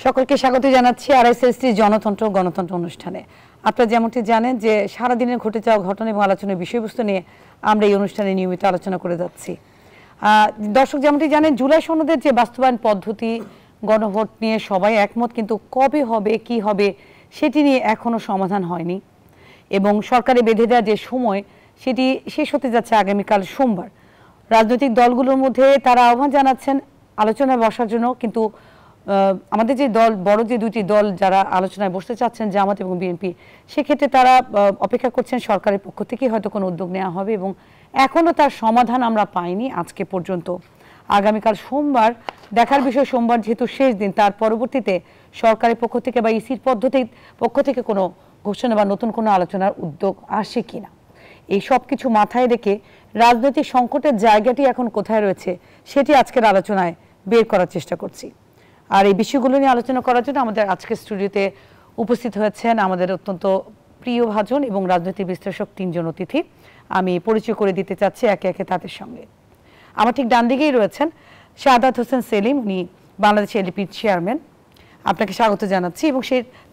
সকলকে স্বাগত জানাচ্ছি আরএসএসটি জনতন্ত্র গণতন্ত্র অনুষ্ঠানে। আপনারা যেমনটি জানেন যে সারাদিনের ঘটে যাওয়া ঘটনা এবং আলোচনার বিষয়বস্তু নিয়ে আমরা এই অনুষ্ঠানে নিয়মিত আলোচনা করে যাচ্ছি। দর্শক যেমনটি জানেন, জুলাই সনদের যে বাস্তবায়ন পদ্ধতি, গণভোট নিয়ে সবাই একমত, কিন্তু কবে হবে কি হবে সেটি নিয়ে এখনো সমাধান হয়নি এবং সরকারে বেঁধে দেওয়া যে সময় সেটি শেষ হতে যাচ্ছে আগামীকাল সোমবার। রাজনৈতিক দলগুলোর মধ্যে তারা আহ্বান জানাচ্ছেন আলোচনায় বসার জন্য, কিন্তু আমাদের যে দল, বড় যে দুটি দল যারা আলোচনায় বসতে চাচ্ছেন, জামাত এবং বিএনপি, সেক্ষেত্রে তারা অপেক্ষা করছেন সরকারের পক্ষ থেকে হয়তো কোনো উদ্যোগ নেওয়া হবে এবং এখনও তার সমাধান আমরা পাইনি আজকে পর্যন্ত। আগামীকাল সোমবার দেখার বিষয়, সোমবার যেহেতু শেষ দিন, তার পরবর্তীতে সরকারের পক্ষ থেকে বা ইসির পক্ষ থেকে কোনো ঘোষণা বা নতুন কোনো আলোচনার উদ্যোগ আসে কিনা, এই সব কিছু মাথায় রেখে রাজনৈতিক সংকটের জায়গাটি এখন কোথায় রয়েছে সেটি আজকের আলোচনায় বের করার চেষ্টা করছি। আর এই বিষয়গুলো নিয়ে আলোচনা করার জন্য আমাদের আজকের স্টুডিওতে উপস্থিত হয়েছেন আমাদের অত্যন্ত প্রিয় ভাজন এবং রাজনৈতিক বিশ্লেষক তিনজন অতিথি। আমি পরিচয় করে দিতে চাচ্ছি একে একে তাদের সঙ্গে। আমার ঠিক ডান দিকেই রয়েছেন শাহাদাত হোসেন সেলিম, উনি বাংলাদেশ এলডিপির চেয়ারম্যান, আপনাকে স্বাগত জানাচ্ছি। এবং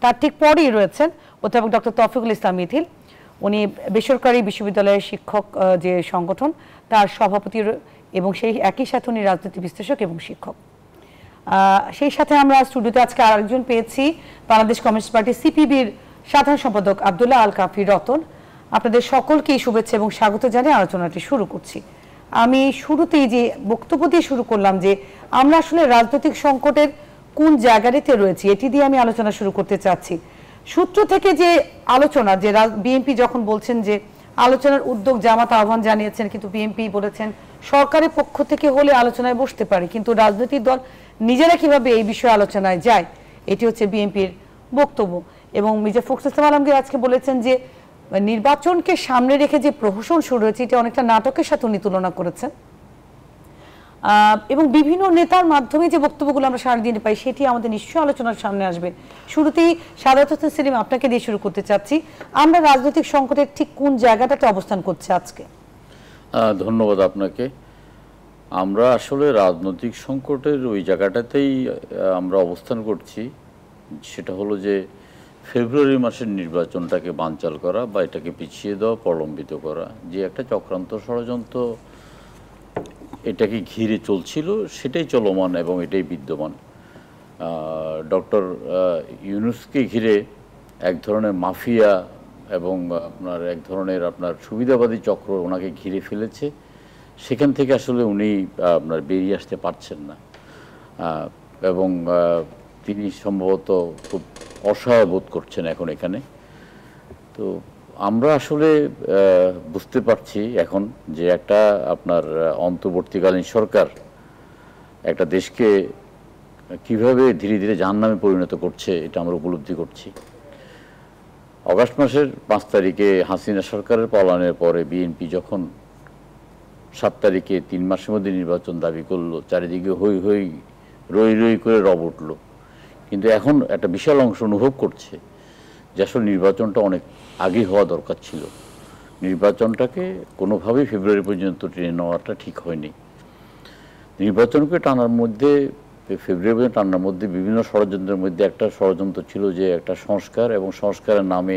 তার ঠিক পরেই রয়েছেন অধ্যাপক ডক্টর তৌফিকুল ইসলাম মিথিল, উনি বেসরকারি বিশ্ববিদ্যালয়ের শিক্ষক যে সংগঠন তার সভাপতি এবং সেই একই সাথে উনি রাজনৈতিক বিশ্লেষক এবং শিক্ষক। সেই সাথে আমরা স্টুডিওতে আজকে আরেকজন পেয়েছি, বাংলাদেশ কমিউনিস্ট পার্টি সিপিবির সাধারণ সম্পাদক আব্দুল্লাহ আল কাফি রতন। আপনাদের সকলকেই শুভেচ্ছা এবং স্বাগত জানিয়ে আলোচনাটি শুরু করছি। আমি শুরুতেই যে বক্তব্য দিয়ে শুরু করলাম যে আমরা আসলে রাজনৈতিক সংকটের কোন জায়গাটিতে রয়েছি, এটি দিয়ে আমি আলোচনা শুরু করতে চাচ্ছি। সূত্র থেকে যে আলোচনা, যে বিএনপি যখন বলছেন যে আলোচনার উদ্যোগ জামাত আহ্বান জানিয়েছেন, কিন্তু বিএনপি বলেছেন সরকারের পক্ষ থেকে হলে আলোচনায় বসতে পারে, কিন্তু রাজনৈতিক দল নিজেরা কিভাবে এই বিষয়ে আলোচনায় যায়, এটি হচ্ছে বিএনপির বক্তব্য। এবং মির্জা ফখরুল ইসলাম আলমগীর আজকে বলেছেন যে নির্বাচনকে সামনে রেখে যে প্রহসন শুরু হয়েছে এটা অনেকটা নাটকের সাথে উনি তুলনা করেছেন। এবং বিভিন্ন নেতার মাধ্যমে যে বক্তব্যগুলো আমরা সারাদিনে পাই সেটি আমাদের নিশ্চয়ই আলোচনার সামনে আসবে। শুরুতেই শাহাদাত হোসেন সেলিম, আপনাকে দিয়ে শুরু করতে চাচ্ছি, আমরা রাজনৈতিক সংকটের ঠিক কোন জায়গাটাতে অবস্থান করছে আজকে? ধন্যবাদ আপনাকে। আমরা আসলে রাজনৈতিক সংকটের ওই জায়গাটাতেই আমরা অবস্থান করছি, সেটা হলো যে ফেব্রুয়ারি মাসের নির্বাচনটাকে বানচাল করা বা এটাকে পিছিয়ে দেওয়া, প্রলম্বিত করা, যে একটা চক্রান্ত ষড়যন্ত্র এটাকে ঘিরে চলছিল সেটাই চলমান এবং এটাই বিদ্যমান। ডক্টর ইউনূসকে ঘিরে এক ধরনের মাফিয়া এবং আপনার এক ধরনের আপনার সুবিধাবাদী চক্র ওনাকে ঘিরে ফেলেছে, সেখান থেকে আসলে উনি আপনার বেরিয়ে আসতে পারছেন না এবং তিনি সম্ভবত খুব অসহায় বোধ করছেন এখন এখানে। তো আমরা আসলে বুঝতে পারছি এখন যে একটা আপনার অন্তর্বর্তীকালীন সরকার একটা দেশকে কিভাবে ধীরে ধীরে জাহান্নামে পরিণত করছে এটা আমরা উপলব্ধি করছি। অগাস্ট মাসের 5 তারিখে হাসিনা সরকারের পলায়নের পরে বিএনপি যখন 7 তারিখে 3 মাসের মধ্যে নির্বাচন দাবি করলো, চারিদিকে হই হই রই রই করে রব উঠল, কিন্তু এখন একটা বিশাল অংশ অনুভব করছে যে আসলে নির্বাচনটা অনেক আগে হওয়া দরকার ছিল। নির্বাচনটাকে কোনোভাবেই ফেব্রুয়ারি পর্যন্ত টেনে নেওয়াটা ঠিক হয়নি। নির্বাচনকে টানার মধ্যে, ফেব্রুয়ারি পর্যন্ত টানার মধ্যে বিভিন্ন ষড়যন্ত্রের মধ্যে একটা ষড়যন্ত্র ছিল যে একটা সংস্কার এবং সংস্কারের নামে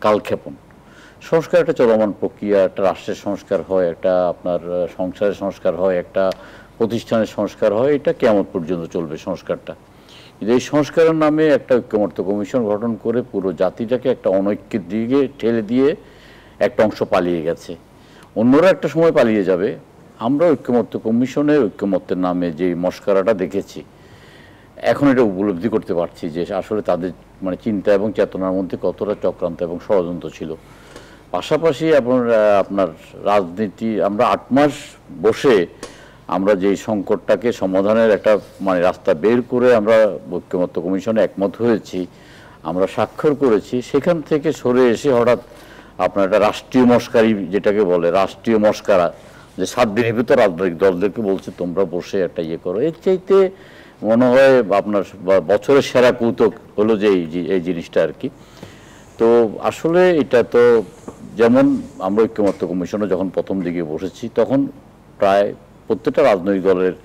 কালক্ষেপণ। সংস্কার একটা চলমান প্রক্রিয়া, একটা রাষ্ট্রের সংস্কার হয়, একটা আপনার সংসারের সংস্কার হয়, একটা প্রতিষ্ঠানের সংস্কার হয়, এটা কিয়ামত পর্যন্ত চলবে সংস্কারটা। কিন্তু এই সংস্কারের নামে একটা ঐক্যমত্য কমিশন গঠন করে পুরো জাতিটাকে একটা অনৈক্যের দিকে ঠেলে দিয়ে একটা অংশ পালিয়ে গেছে, অন্যরা একটা সময় পালিয়ে যাবে। আমরা ঐক্যমত্য কমিশনের ঐক্যমত্যের নামে যে মস্করাটা দেখেছি, এখন এটা উপলব্ধি করতে পারছি যে আসলে তাদের মানে চিন্তা এবং চেতনার মধ্যে কতটা চক্রান্ত এবং ষড়যন্ত্র ছিল। পাশাপাশি আপনার রাজনীতি, আমরা 8 মাস বসে আমরা যে সংকটটাকে সমাধানের একটা মানে রাস্তা বের করে আমরা ঐক্যমত্য কমিশনে একমত হয়েছি, আমরা স্বাক্ষর করেছি, সেখান থেকে সরে এসে হঠাৎ আপনার একটা রাষ্ট্রীয় মস্কারি, যেটাকে বলে রাষ্ট্রীয় মস্কারা, যে 7 দিনের ভিতর রাজনৈতিক দলদেরকে বলছে তোমরা বসে একটা ইয়ে করো, এর চাইতে মনে হয় আপনার বছরের সেরা কৌতুক হলো যে এই জিনিসটা আর কি। তো আসলে এটা তো যেমন আমরা ঐক্যমত্য কমিশনে যখন প্রথম দিকে বসেছি তখন প্রায় প্রত্যেকটা রাজনৈতিক দলের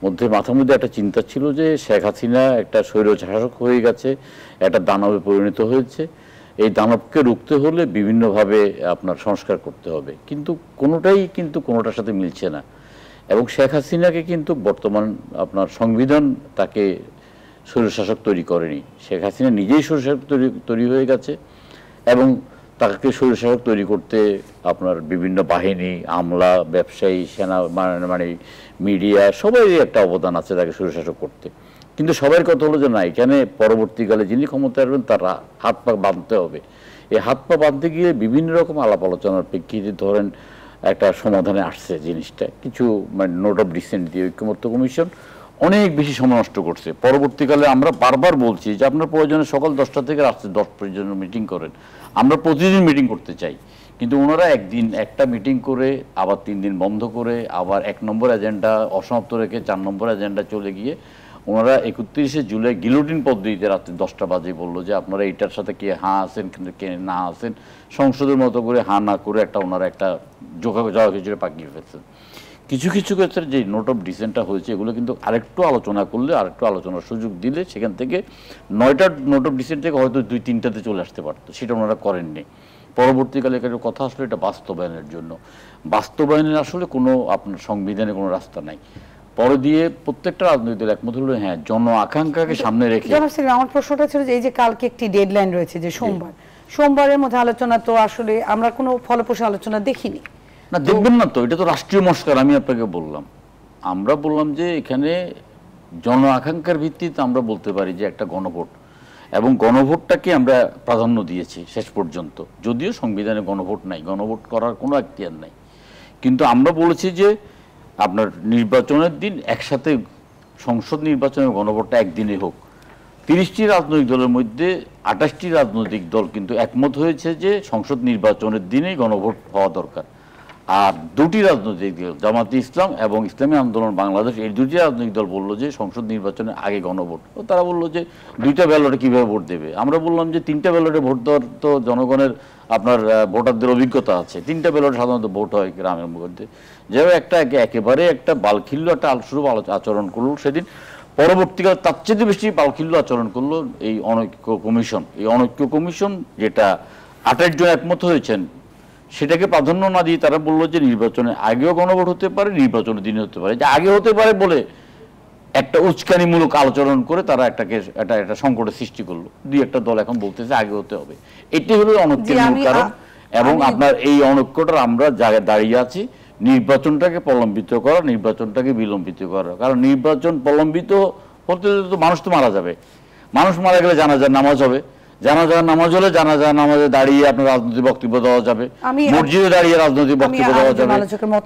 মধ্যে মাথার মধ্যে একটা চিন্তা ছিল যে শেখ হাসিনা একটা স্বৈরশাসক হয়ে গেছে, একটা দানবে পরিণত হয়েছে, এই দানবকে রুখতে হলে বিভিন্নভাবে আপনার সংস্কার করতে হবে, কিন্তু কোনোটার সাথে মিলছে না। এবং শেখ হাসিনাকে কিন্তু বর্তমান আপনার সংবিধান তাকে স্বৈরশাসক তৈরি করেনি, শেখ হাসিনা নিজেই স্বৈরশাসক তৈরি হয়ে গেছে। এবং তাকে স্বৈরশাসক তৈরি করতে আপনার বিভিন্ন বাহিনী, আমলা, ব্যবসায়ী, সেনা, মানে মিডিয়া, সবারই একটা অবদান আছে তাকে স্বৈরশাসক করতে। কিন্তু সবার কথা হলো যে না, এখানে পরবর্তীকালে যিনি ক্ষমতায় আসবেন তার হাত পা বাঁধতে হবে। এই হাত পা বাঁধতে গিয়ে বিভিন্ন রকম আলাপ আলোচনার প্রেক্ষিতে ধরেন একটা সমাধানে আসছে জিনিসটা, কিছু মানে নোট অফ ডিসেন্ট দিয়ে ঐক্যমত্য কমিশন অনেক বেশি সময় নষ্ট করছে। পরবর্তীকালে আমরা বারবার বলছি যে আপনার প্রয়োজনে সকাল 10টা থেকে রাত্রে 10 পর্যন্ত মিটিং করেন, আমরা প্রতিদিন মিটিং করতে চাই, কিন্তু ওনারা একদিন একটা মিটিং করে আবার 3 দিন বন্ধ করে আবার 1 নম্বর এজেন্ডা অসমাপ্ত রেখে 4 নম্বর এজেন্ডা চলে গিয়ে ওনারা 31শে জুলাই গিলোটিন পদ্ধতিতে রাত্রে 10টা বাজে বললো যে আপনারা এইটার সাথে কে হ্যাঁ আছেন কিন্তু কে না আছেন, সংসদের মতো করে হ্যাঁ না করে ওনারা একটা জোগাজোগে পাকিয়ে ফেলছেন। কিছু কিছু ক্ষেত্রে যে নোট অফ ডিসেন্টটা হয়েছে এগুলো কিন্তু আরেকটু আলোচনা করলে, আরেকটু আলোচনার সুযোগ দিলে সেখান থেকে 9টা নোট অফ ডিসেন্ট থেকে হয়তো 2-3টাতে চলে আসতে পারতো, সেটা ওনারা করেননি। পরবর্তীকালে এখানে কথা আসলে এটা বাস্তবায়নের জন্য, বাস্তবায়নের আসলে কোনো আপনার সংবিধানে কোনো রাস্তা নাই। পরে দিয়ে প্রত্যেকটা রাজনৈতিক দল একমত হলো হ্যাঁ জন আকাঙ্ক্ষাকে সামনে রেখে। আমার প্রশ্নটা ছিল যে এই যে কালকে একটি ডেডলাইন রয়েছে যে সোমবারের মধ্যে আলোচনা, তো আসলে আমরা কোনো ফলপ্রসূ আলোচনা দেখিনি। না দেখবেন না তো, এটা তো রাষ্ট্রীয় মস্কার। আমি আপনাকে বললাম, আমরা বললাম যে এখানে জন আকাঙ্ক্ষার ভিত্তিতে আমরা বলতে পারি যে একটা গণভোট, এবং গণভোটটাকে আমরা প্রাধান্য দিয়েছি শেষ পর্যন্ত, যদিও সংবিধানে গণভোট নাই, গণভোট করার কোনো এখতিয়ার নাই। কিন্তু আমরা বলেছি যে আপনার নির্বাচনের দিন একসাথে সংসদ নির্বাচনের গণভোটটা একদিনে হোক। 30টি রাজনৈতিক দলের মধ্যে 28টি রাজনৈতিক দল কিন্তু একমত হয়েছে যে সংসদ নির্বাচনের দিনেই গণভোট হওয়া দরকার। আর 2টি রাজনৈতিক দল, জামাতে ইসলাম এবং ইসলামী আন্দোলন বাংলাদেশ, এই 2টি রাজনৈতিক দল বললো যে সংসদ নির্বাচনের আগে গণভোট। তো তারা বললো যে 2টা ব্যালটে কীভাবে ভোট দেবে। আমরা বললাম যে 3টা ব্যালটে ভোট দেওয়ার তো জনগণের আপনার ভোটারদের অভিজ্ঞতা আছে, 3টা ব্যালটে সাধারণত ভোট হয় গ্রামের মধ্যে। যেভাবে একেবারে একটা বালখিল্য একটা আলস্বরূপ আচরণ করলো সেদিন, পরবর্তীকালে তার চেয়ে বেশি বালখিল্য আচরণ করলো এই অনৈক্য কমিশন। এই অনৈক্য কমিশন যেটা 28 জন একমত হয়েছেন সেটাকে প্রাধান্য না দিয়ে তারা বললো যে নির্বাচনের আগেও গণভোট হতে পারে, নির্বাচনের দিনে হতে পারে, যে আগে হতে পারে বলে একটা উস্কানিমূলক আলোচনা করে তারা একটা সংকটের সৃষ্টি করলো। 2-1টা দল এখন বলতেছে আগে হতে হবে। এটি হলো অনৈক্যের মূল কারণ। এবং আপনার এই অনৈক্যটার আমরা জায়গায় দাঁড়িয়ে আছি নির্বাচনটাকে প্রলম্বিত করা, নির্বাচনটাকে বিলম্বিত করা। কারণ নির্বাচন প্রলম্বিত হতে তো মানুষ তো মারা যাবে, মানুষ মারা গেলে জানাজার নামাজ হবে, জানাজার নামাজ হলে জানাজার নামাজে দাঁড়িয়ে আপনার রাজনৈতিক বক্তব্য দেওয়া যাবে, মসজিদে দাঁড়িয়ে রাজনৈতিক বক্তব্য দেওয়া যাবে,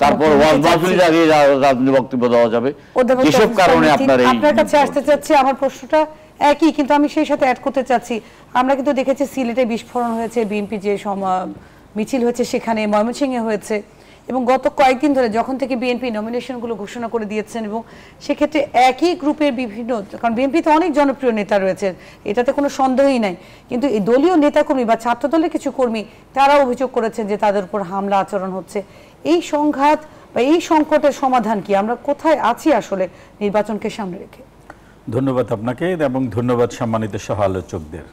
তারপর ওয়াজ মাহফিলে দাঁড়িয়ে রাজনৈতিক বক্তব্য দেওয়া যাবে। এসব কারণে আপনার কাছে আসতে চাচ্ছি, আমার প্রশ্নটা একই কিন্তু আমি সেই সাথে অ্যাড করতে চাচ্ছি। আমরা কিন্তু দেখেছি সিলেটে বিস্ফোরণ হয়েছে, বিএনপি যে মিছিল হয়েছে সেখানে, ময়মনসিংহে হয়েছে, এবং গত কয়েকদিন ধরে যখন থেকে বিএনপি নমিনেশনগুলো ঘোষণা করে দিয়েছেন, এবং সেক্ষেত্রে একই গ্রুপের বিভিন্ন, কারণ বিএনপিতে অনেক জনপ্রিয় নেতা রয়েছেন, এটাতে কোনো সন্দেহই নাই, কিন্তু এই দলীয় নেতাকর্মী বা ছাত্রদলের কিছু কর্মী তারা অভিযোগ করেছেন যে তাদের উপর হামলা আচরণ হচ্ছে। এই সংঘাত বা এই সংকটের সমাধান কি? আমরা কোথায় আছি আসলে নির্বাচনকে সামনে রেখে? ধন্যবাদ আপনাকে এবং ধন্যবাদ সম্মানিত সহ আলোচকদের।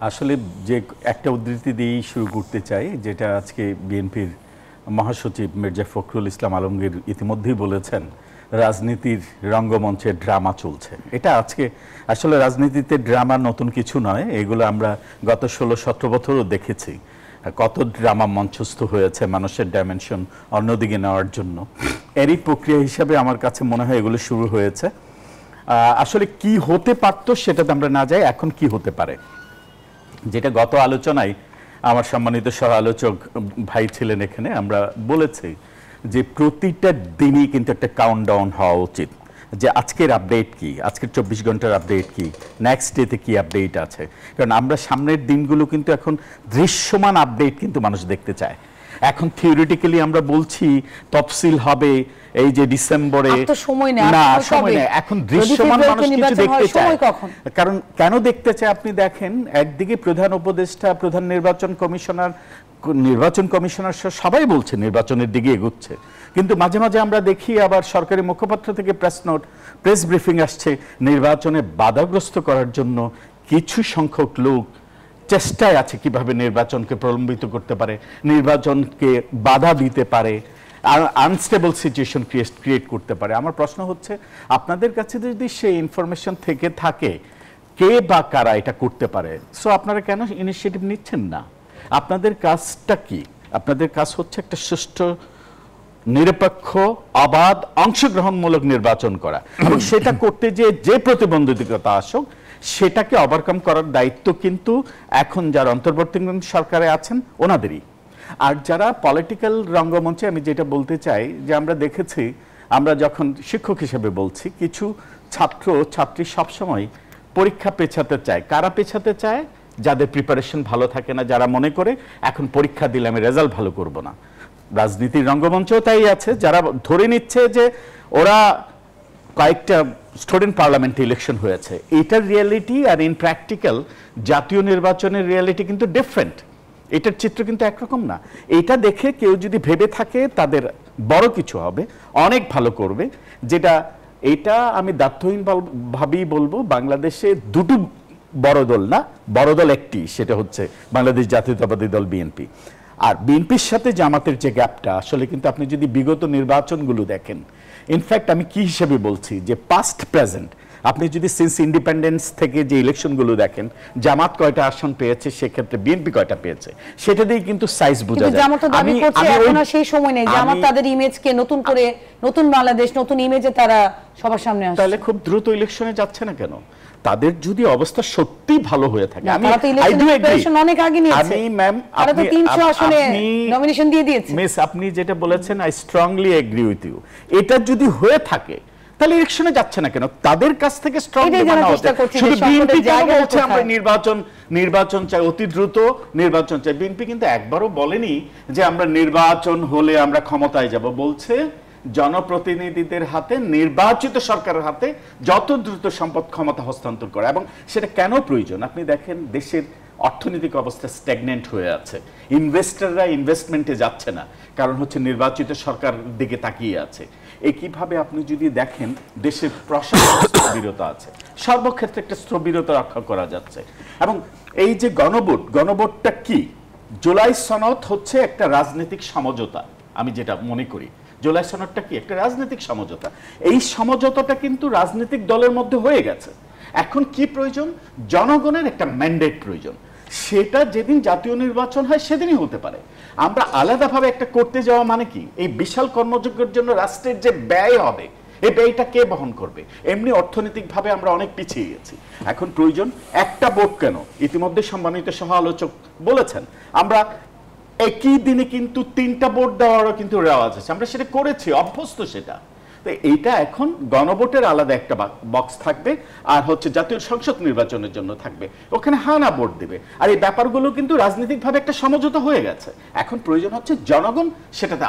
আসলে যে একটা উদ্ধৃতি দিয়েই শুরু করতে চাই, যেটা আজকে বিএনপির মহাসচিব মির্জা ফখরুল ইসলাম আলমগীর ইতিমধ্যেই বলেছেন, রাজনীতির রঙ্গমঞ্চে ড্রামা চলছে। এটা আজকে আসলে রাজনীতিতে ড্রামা নতুন কিছু নয়, এগুলো আমরা গত 16-17 বছরও দেখেছি কত ড্রামা মঞ্চস্থ হয়েছে মানুষের ডাইমেনশন অন্যদিকে নেওয়ার জন্য। এরই প্রক্রিয়া হিসাবে আমার কাছে মনে হয় এগুলো শুরু হয়েছে। আসলে কি হতে পারতো সেটাতে আমরা না যাই, এখন কি হতে পারে, যেটা গত আলোচনায় আমার সম্মানিত সহ আলোচক ভাই ছিলেন এখানে, আমরা বলেছি যে প্রতিটা দিনই কিন্তু একটা কাউন্টডাউন হওয়া উচিত, যে আজকের আপডেট কি, আজকের 24 ঘন্টার আপডেট কি, নেক্সট ডেতে কি আপডেট আছে। কারণ আমরা সামনের দিনগুলো কিন্তু এখন দৃশ্যমান আপডেট কিন্তু মানুষ দেখতে চায়। এখন থিওরিটিক্যালি আমরা বলছি তফসিল হবে এই যে ডিসেম্বরে, না সময় নেই, এখন দৃশ্যমান মানুষ কিছু দেখতে চায়। কারণ কেন দেখতে চায় আপনি দেখেন, একদিকে প্রধান উপদেষ্টা, প্রধান নির্বাচন কমিশনার নির্বাচন কমিশনার সবাই বলছে নির্বাচনের দিকে এগোচ্ছে, কিন্তু মাঝে মাঝে আমরা দেখি আবার সরকারি মুখপাত্র থেকে প্রেস ব্রিফিং আসছে নির্বাচনে বাধাগ্রস্ত করার জন্য কিছু সংখ্যক লোক চেষ্টায় আছে কিভাবে নির্বাচনকে প্রলম্বিত করতে পারে, নির্বাচনকে বাধা দিতে পারে, আনস্টেবল সিচুয়েশন ক্রিয়েট করতে পারে। আমার প্রশ্ন হচ্ছে আপনাদের কাছে যদি সেই ইনফরমেশন থেকে থাকে কে বা কারা এটা করতে পারে, সো আপনারা কেন ইনিশিয়েটিভ নিচ্ছেন না? আপনাদের কাজটা কি? আপনাদের কাজ হচ্ছে একটা সুষ্ঠু, নিরপেক্ষ, অবাধ, অংশগ্রহণমূলক নির্বাচন করা, এবং সেটা করতে যে প্রতিবন্ধকতা আসুক সেটাকে ওভারকাম করার দায়িত্ব কিন্তু এখন যারা অন্তর্বর্তীকালীন সরকারে আছেন ওনাদেরই। আর যারা পলিটিক্যাল রঙ্গমঞ্চে, আমি যেটা বলতে চাই যে আমরা দেখেছি, আমরা যখন শিক্ষক হিসেবে বলছি, কিছু ছাত্র ছাত্রী সবসময় পরীক্ষা পেছাতে চায়। কারা পেছাতে চায়? যাদের প্রিপারেশন ভালো থাকে না, যারা মনে করে এখন পরীক্ষা দিলে আমি রেজাল্ট ভালো করব না। রাজনীতির রঙ্গমঞ্চেও তাই আছে, যারা ধরে নিচ্ছে যে ওরা কয়েকটা স্টুডেন্ট পার্লামেন্টে ইলেকশন হয়েছে, এটার রিয়েলিটি আর ইন প্র্যাকটিক্যাল জাতীয় নির্বাচনের রিয়েলিটি কিন্তু ডিফারেন্ট। এটার চিত্র কিন্তু একরকম না। এটা দেখে কেউ যদি ভেবে থাকে তাদের বড় কিছু হবে, অনেক ভালো করবে, যেটা এটা আমি দায়িত্বহীন ভাবেই বলবো, বাংলাদেশে দুটো বড় দল না, বড় দল একটি, সেটা হচ্ছে বাংলাদেশ জাতীয়তাবাদী দল বিএনপি। আর বিএনপির সাথে জামাতের যে গ্যাপটা, আসলে কিন্তু আপনি যদি বিগত নির্বাচনগুলো দেখেন, ইনফ্যাক্ট আমি কি হিসেবে বলছি যে পাস্ট প্রেজেন্ট, আপনি যদি সিন্স ইন্ডিপেন্ডেন্স থেকে যে ইলেকশনগুলো দেখেন, জামাত কয়টা আসন পেয়েছে, সেক্ষেত্রে বিএনপি কয়টা পেয়েছে, সেটা দিয়ে কিন্তু সাইজ বোঝা যায়। জামাত দাবি করছে এখন আর সেই সময় নেই, জামাত তাদের ইমেজকে নতুন করে, নতুন বাংলাদেশ, নতুন ইমেজে তারা সবার সামনে আসছে। তাহলে খুব দ্রুত ইলেকশনে যাচ্ছে না কেন? তাদের যদি অবস্থা সত্যি ভালো হয়ে থাকে, আমি অনেক আগে নিয়েছে, আমি ম্যাম তারা তো 300 আসনে নমিনেশন দিয়ে দিয়েছে। মিস, আপনি যেটা বলেছেন I strongly agree with you. এটা যদি হয়ে থাকে তাহলে ইলেকশনে যাচ্ছে না কেন? তাদের কাছ থেকে স্ট্রং ডিমান্ড হচ্ছে। শুধু বিএনপি কেন বলছে আমরা নির্বাচন চাই, অতি দ্রুত নির্বাচন চাই? বিএনপি কিন্তু একবারও বলেনি যে আমরা নির্বাচন হলে আমরা ক্ষমতায় যাব। বলছে জনপ্রতিনিধিদের হাতে, নির্বাচিত সরকারের হাতে যত দ্রুত সম্পদ ক্ষমতা হস্তান্তর করা। এবং সেটা কেন প্রয়োজন? আপনি দেখেন দেশের অর্থনৈতিক অবস্থা স্ট্যাগনেন্ট হয়ে আছে, ইনভেস্টররা ইনভেস্টমেন্টে যাচ্ছে না, কারণ হচ্ছে নির্বাচিত সরকার দিকে তাকিয়ে আছে। একইভাবে আপনি যদি দেখেন দেশের প্রশাসনিক স্থবিরতা আছে, সর্বক্ষেত্রে একটা স্থবিরতা রক্ষা করা যাচ্ছে। এবং এই যে গণভোটটা কি? জুলাই সনদ হচ্ছে একটা রাজনৈতিক সমঝোতা, আমি যেটা মনে করি। জুলাই সনদটা কি? একটা রাজনৈতিক সমঝোতা। এই সমঝোতাটা কিন্তু রাজনৈতিক দলের মধ্যে হয়ে গেছে। এখন কি প্রয়োজন? জনগণের একটা ম্যান্ডেট প্রয়োজন। সেটা যেদিন জাতীয় নির্বাচন হয় সেদিনই হতে পারে। আমরা আলাদাভাবে একটা করতে যাওয়া মানে কি? এই বিশাল কর্মযজ্ঞের জন্য রাষ্ট্রের যে ব্যয় হবে, এই ব্যয়টা কে বহন করবে? এমনি অর্থনৈতিকভাবে আমরা অনেক পিছিয়ে গেছি। এখন প্রয়োজন একটা বোর্ড। কেন? ইতিমধ্যে সম্মানিত সহ আলোচক বলেছেন, আমরা একই দিনে কিন্তু 3টা বোর্ড দেওয়ারও কিন্তু রেওয়াজ আছে, আমরা সেটা করেছি, অভ্যস্ত সেটা। তো এইটা এখন গণভোটের আলাদা একটা বক্স থাকবে, আর হচ্ছে জাতীয় সংসদ নির্বাচনের জন্য থাকবে, ওখানে হানা ভোট দেবে। আর এই ব্যাপারগুলো কিন্তু রাজনৈতিকভাবে একটা সমঝোতা হয়ে গেছে। এখন প্রয়োজন হচ্ছে জনগণ সেটাতে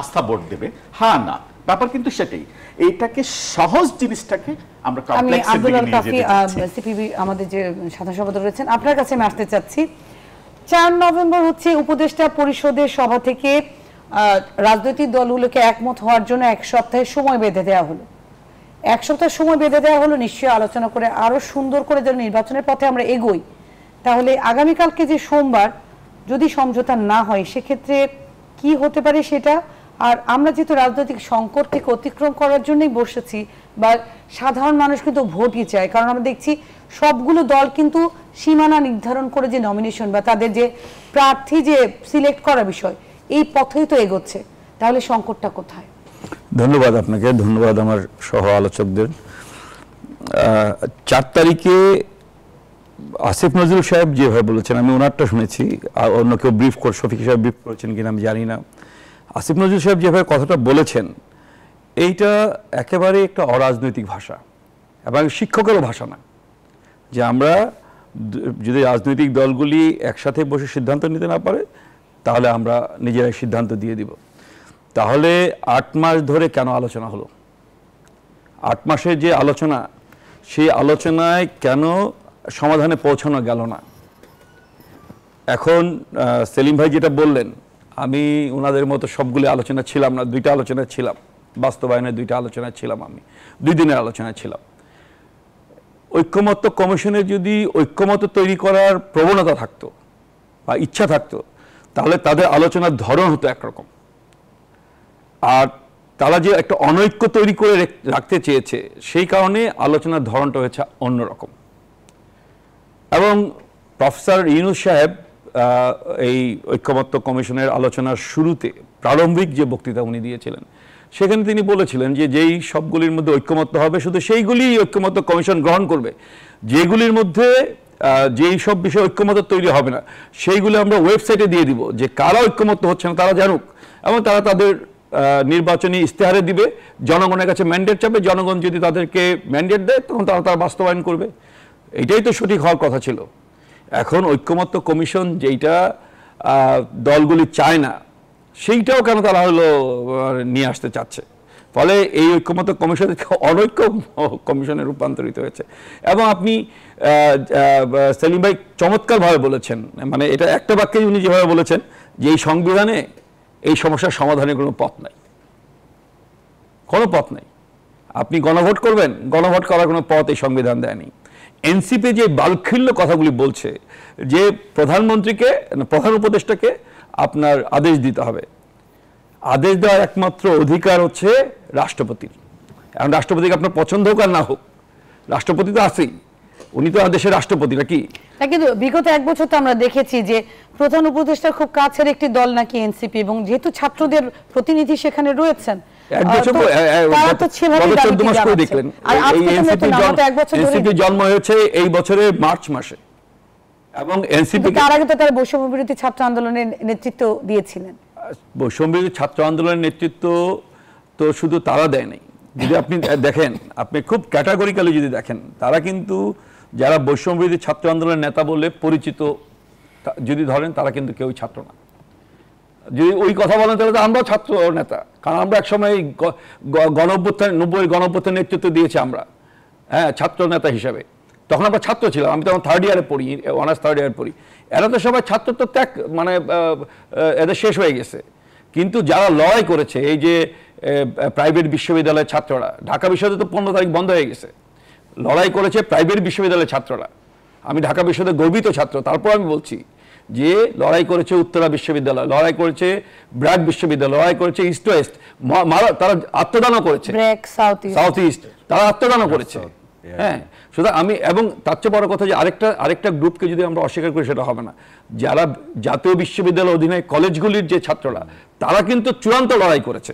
আস্থা ভোট দেবে, হ্যাঁ না, ব্যাপার কিন্তু সেটাই। এইটাকে সহজ জিনিসটাকে আমরা কমপ্লেক্সের দিকে নিয়ে যেতে চাচ্ছি। সিপিবি আমাদের যে সাধারণ সম্পাদক রয়েছেন, আপনার কাছে আমি আসতে চাচ্ছি, 4 নভেম্বর হচ্ছে উপদেষ্টা পরিষদের সভা থেকে রাজনৈতিক দলগুলোকে একমত হওয়ার জন্য 1 সপ্তাহের সময় বেঁধে দেওয়া হলো। 1 সপ্তাহ সময় বেঁধে দেওয়া হলো নিশ্চয়ই আলোচনা করে আরো সুন্দর করে যেন নির্বাচনের পথে আমরা এগোই। তাহলে আগামীকালকে যে সোমবার যদি সমঝোতা না হয় সেক্ষেত্রে কি হতে পারে সেটা? আর আমরা যেহেতু রাজনৈতিক সংকট থেকে অতিক্রম করার জন্যই বসেছি, বা সাধারণ মানুষ কিন্তু ভোটই চায়, কারণ আমরা দেখছি সবগুলো দল কিন্তু সীমানা নির্ধারণ করে যে নমিনেশন বা তাদের যে প্রার্থী যে সিলেক্ট করা বিষয়, এই পথেই তো এগোচ্ছে। তাহলে সংকটটা কোথায়? ধন্যবাদ আপনাকে, ধন্যবাদ আমার সহ আলোচকদের। 4 তারিখে আসিফ নজরুল সাহেব যেভাবে বলেছেন, আমি ওনারটা শুনেছি, আর অন্য কেউ শফিক সাহেব ব্রিফ করেছেন কিনা আমি জানি না। আসিফ নজরুল সাহেব যেভাবে কথাটা বলেছেন, এইটা একেবারে একটা অরাজনৈতিক ভাষা এবং শিক্ষকেরও ভাষা না, যে আমরা যদি রাজনৈতিক দলগুলি একসাথে বসে সিদ্ধান্ত নিতে না পারে তাহলে আমরা নিজেরাই সিদ্ধান্ত দিয়ে দিব। তাহলে 8 মাস ধরে কেন আলোচনা হলো? 8 মাসের যে আলোচনা, সেই আলোচনায় কেন সমাধানে পৌঁছানো গেল না? এখন সেলিম ভাই যেটা বললেন, আমি ওনাদের মতো সবগুলো আলোচনা ছিলাম না, 2টা আলোচনা ছিলাম, বাস্তবায়নের 2টা আলোচনা ছিলাম, আমি 2 দিনের আলোচনা ছিলাম। ঐক্যমত্য কমিশনে যদি ঐক্যমত তৈরি করার প্রবণতা থাকতো বা ইচ্ছা থাকতো, তাহলে তাদের আলোচনার ধরন হতো একরকম, আর তারা যে একটা অনৈক্য তৈরি করে রাখতে চেয়েছে সেই কারণে আলোচনার ধরনটা হয়েছে অন্যরকম। এবং প্রফেসর ইউনূস সাহেব এই ঐক্যমত্য কমিশনের আলোচনার শুরুতে প্রারম্ভিক যে বক্তৃতা উনি দিয়েছিলেন, সেখানে তিনি বলেছিলেন যে যেই সবগুলির মধ্যে ঐক্যমত্য হবে শুধু সেইগুলি ঐক্যমত্য কমিশন গ্রহণ করবে, যেগুলির মধ্যে যেই সব বিষয়ে ঐক্যমত্য তৈরি হবে না সেইগুলো আমরা ওয়েবসাইটে দিয়ে দিব, যে কারা ঐক্যমত্য হচ্ছে না তারা জানুক, এবং তারা তাদের নির্বাচনী ইস্তেহারে দিবে, জনগণের কাছে ম্যান্ডেট চাবে, জনগণ যদি তাদেরকে ম্যান্ডেট দেয় তখন তারা বাস্তবায়ন করবে। এটাই তো সঠিক হওয়ার কথা ছিল। এখন ঐক্যমত্য কমিশন যেইটা দলগুলি চায় না সেইটাও কেন তারা হলো নিয়ে আসতে চাচ্ছে, ফলে এই ঐক্যমত্য কমিশন অনৈক্য কমিশনে রূপান্তরিত হয়েছে। এবং আপনি সেলিম ভাই চমৎকারভাবে বলেছেন, মানে এটা একটা বাক্যে উনি যেভাবে বলেছেন যে এই সংবিধানে এই সমস্যার সমাধানের কোনো পথ নাই, কোনো পথ নাই। আপনি গণভোট করবেন, গণভোট করার কোনো পথ এই সংবিধান দেয়নি। এনসিপি যে বালখিল্য কথাগুলি বলছে যে প্রধানমন্ত্রীকে, প্রধান উপদেষ্টাকে আপনার আদেশ দিতে হবে, আদেশ দেওয়ার একমাত্র অধিকার হচ্ছে রাষ্ট্রপতির। এখন রাষ্ট্রপতিকে আপনার পছন্দ হোক আর না হোক, রাষ্ট্রপতি তো আছেই, উনি তো দেশের রাষ্ট্রপতি নাকি। কিন্তু বিগত 1 বছর তো আমরা দেখেছি যে প্রধান উপদেষ্টার খুব কাছের একটি দল নাকি এনসিপি, এবং যেহেতু ছাত্রদের প্রতিনিধি সেখানে রয়েছেন, জন্ম হয়েছে এই বছরের মার্চ মাসে, এবং এনসিপি তার আগে তো তারা বৈষম্য বিরোধী ছাত্র আন্দোলনের নেতৃত্ব দিয়েছিলেন। বৈষম্য বিরোধী ছাত্র আন্দোলনের নেতৃত্ব তো শুধু তারা দেয় নাই, যদি আপনি দেখেন, আপনি খুব ক্যাটাগরিক্যালি যদি দেখেন, তারা কিন্তু যারা বৈষম্য বিরোধী ছাত্র আন্দোলনের নেতা বলে পরিচিত যদি ধরেন, তারা কিন্তু কেউই ছাত্র না। যদি ওই কথা বলেন তাহলে তো আমরাও ছাত্র নেতা, কারণ আমরা একসময় গণঅভ্যুত্থান 90 গণঅভ্যুত্থানের নেতৃত্ব দিয়েছি আমরা, হ্যাঁ, ছাত্র নেতা হিসাবে। তখন আমরা ছাত্র ছিলাম, আমি তখন 3rd ইয়ারে পড়ি, অনার্স 3rd ইয়ারে পড়ি। এরা তো সবাই ছাত্রত্ব ত্যাগ, মানে এদের শেষ হয়ে গেছে। কিন্তু যারা লড়াই করেছে, এই যে প্রাইভেট বিশ্ববিদ্যালয়ের ছাত্ররা, ঢাকা বিশ্ববিদ্যালয় তো 15 তারিখ বন্ধ হয়ে গেছে, লড়াই করেছে প্রাইভেট বিশ্ববিদ্যালয়ের ছাত্ররা। আমি ঢাকা বিশ্ববিদ্যালয়ের গর্বিত ছাত্র, তারপর আমি বলছি যে লড়াই করেছে উত্তরা বিশ্ববিদ্যালয়, লড়াই করেছে ব্র্যাক বিশ্ববিদ্যালয়, লড়াই করেছে ইস্ট ওয়েস্ট, তারা আত্মদানও করেছে, সাউথ ইস্ট তারা আত্মদানও করেছে। হ্যাঁ, সুতরাং আমি, এবং তার চেয়ে বড় কথা যে আরেকটা গ্রুপকে যদি আমরা অস্বীকার করি সেটা হবে না, যারা জাতীয় বিশ্ববিদ্যালয় অধীনে কলেজগুলির যে ছাত্ররা, তারা কিন্তু চূড়ান্ত লড়াই করেছে,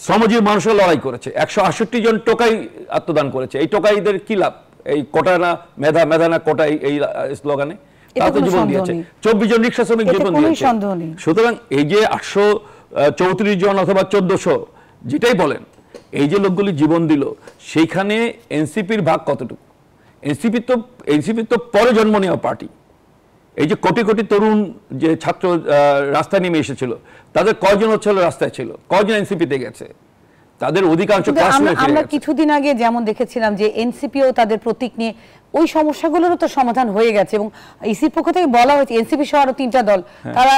শ্রমজীবী মানুষের লড়াই করেছে। 168 জন টোকাই আত্মদান করেছে। এই টোকাইদের কি লাভ? এই কোটা না মেধা, মেধা না কোটা, এই স্লোগানে তারা তো জীবন দিয়েছে। 24 জন রিক্সা শ্রমিক জীবন দিয়েছে। সুতরাং এই যে 834 জন অথবা 1400 যেটাই বলেন, এই যে লোকগুলি জীবন দিল, সেইখানে এনসিপির ভাগ কতটুকু? এনসিপি তো পরে জন্ম নেওয়া পার্টি। এই যে কোটি কোটি তরুণ যে ছাত্র রাস্তায় নেমে এসেছিল, তাদের কয়জন হচ্ছিল রাস্তায় ছিল, কয়জন এনসিপিতে গেছে? তাদের অধিকাংশ আমরা কিছুদিন আগে যেমন দেখেছিলাম যে এনসিপিও তাদের প্রতীক নিয়ে ওই সমস্যাগুলোরও তো সমাধান হয়ে গেছে, এবং ইসির পক্ষ থেকে বলা হয়েছে এনসিপি সহ আরো 3টা দল তারা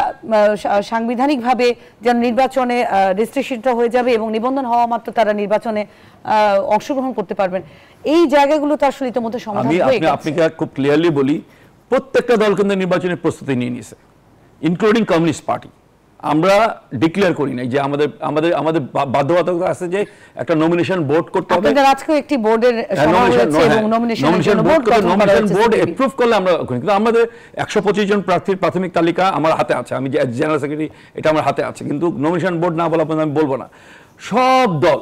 সাংবিধানিকভাবে যেন নির্বাচনে রেজিস্ট্রেশনটা হয়ে যাবে এবং নিবন্ধন হওয়া মাত্র তারা নির্বাচনে অংশগ্রহণ করতে পারবেন। এই জায়গাগুলো তো আসলে ইতিমধ্যে সমাধান হয়ে গেছে। আপনাকে খুব ক্লিয়ারলি বলি, প্রত্যেকটা দল কিন্তু নির্বাচনের প্রস্তুতি নিয়ে নিয়েছে, ইনক্লুডিং কমিউনিস্ট পার্টি। আমরা ডিক্লেয়ার করি নাই যে আমাদের বাধ্যবাধকতা আছে যে একটা নমিনেশন বোর্ড করতে হবে। আপনাদের আজকেও একটি বোর্ডের সভা হয়েছে এবং নমিনেশন বোর্ড অ্যাপ্রুভ করলে আমরা, কিন্তু আমাদের 125 জন প্রার্থীর প্রাথমিক তালিকা আমার হাতে আছে, আমি জেনারেল সেক্রেটারি, এটা আমার হাতে আছে, কিন্তু নমিনেশন বোর্ড না বলা পর্যন্ত আমি বলবো না। সব দল,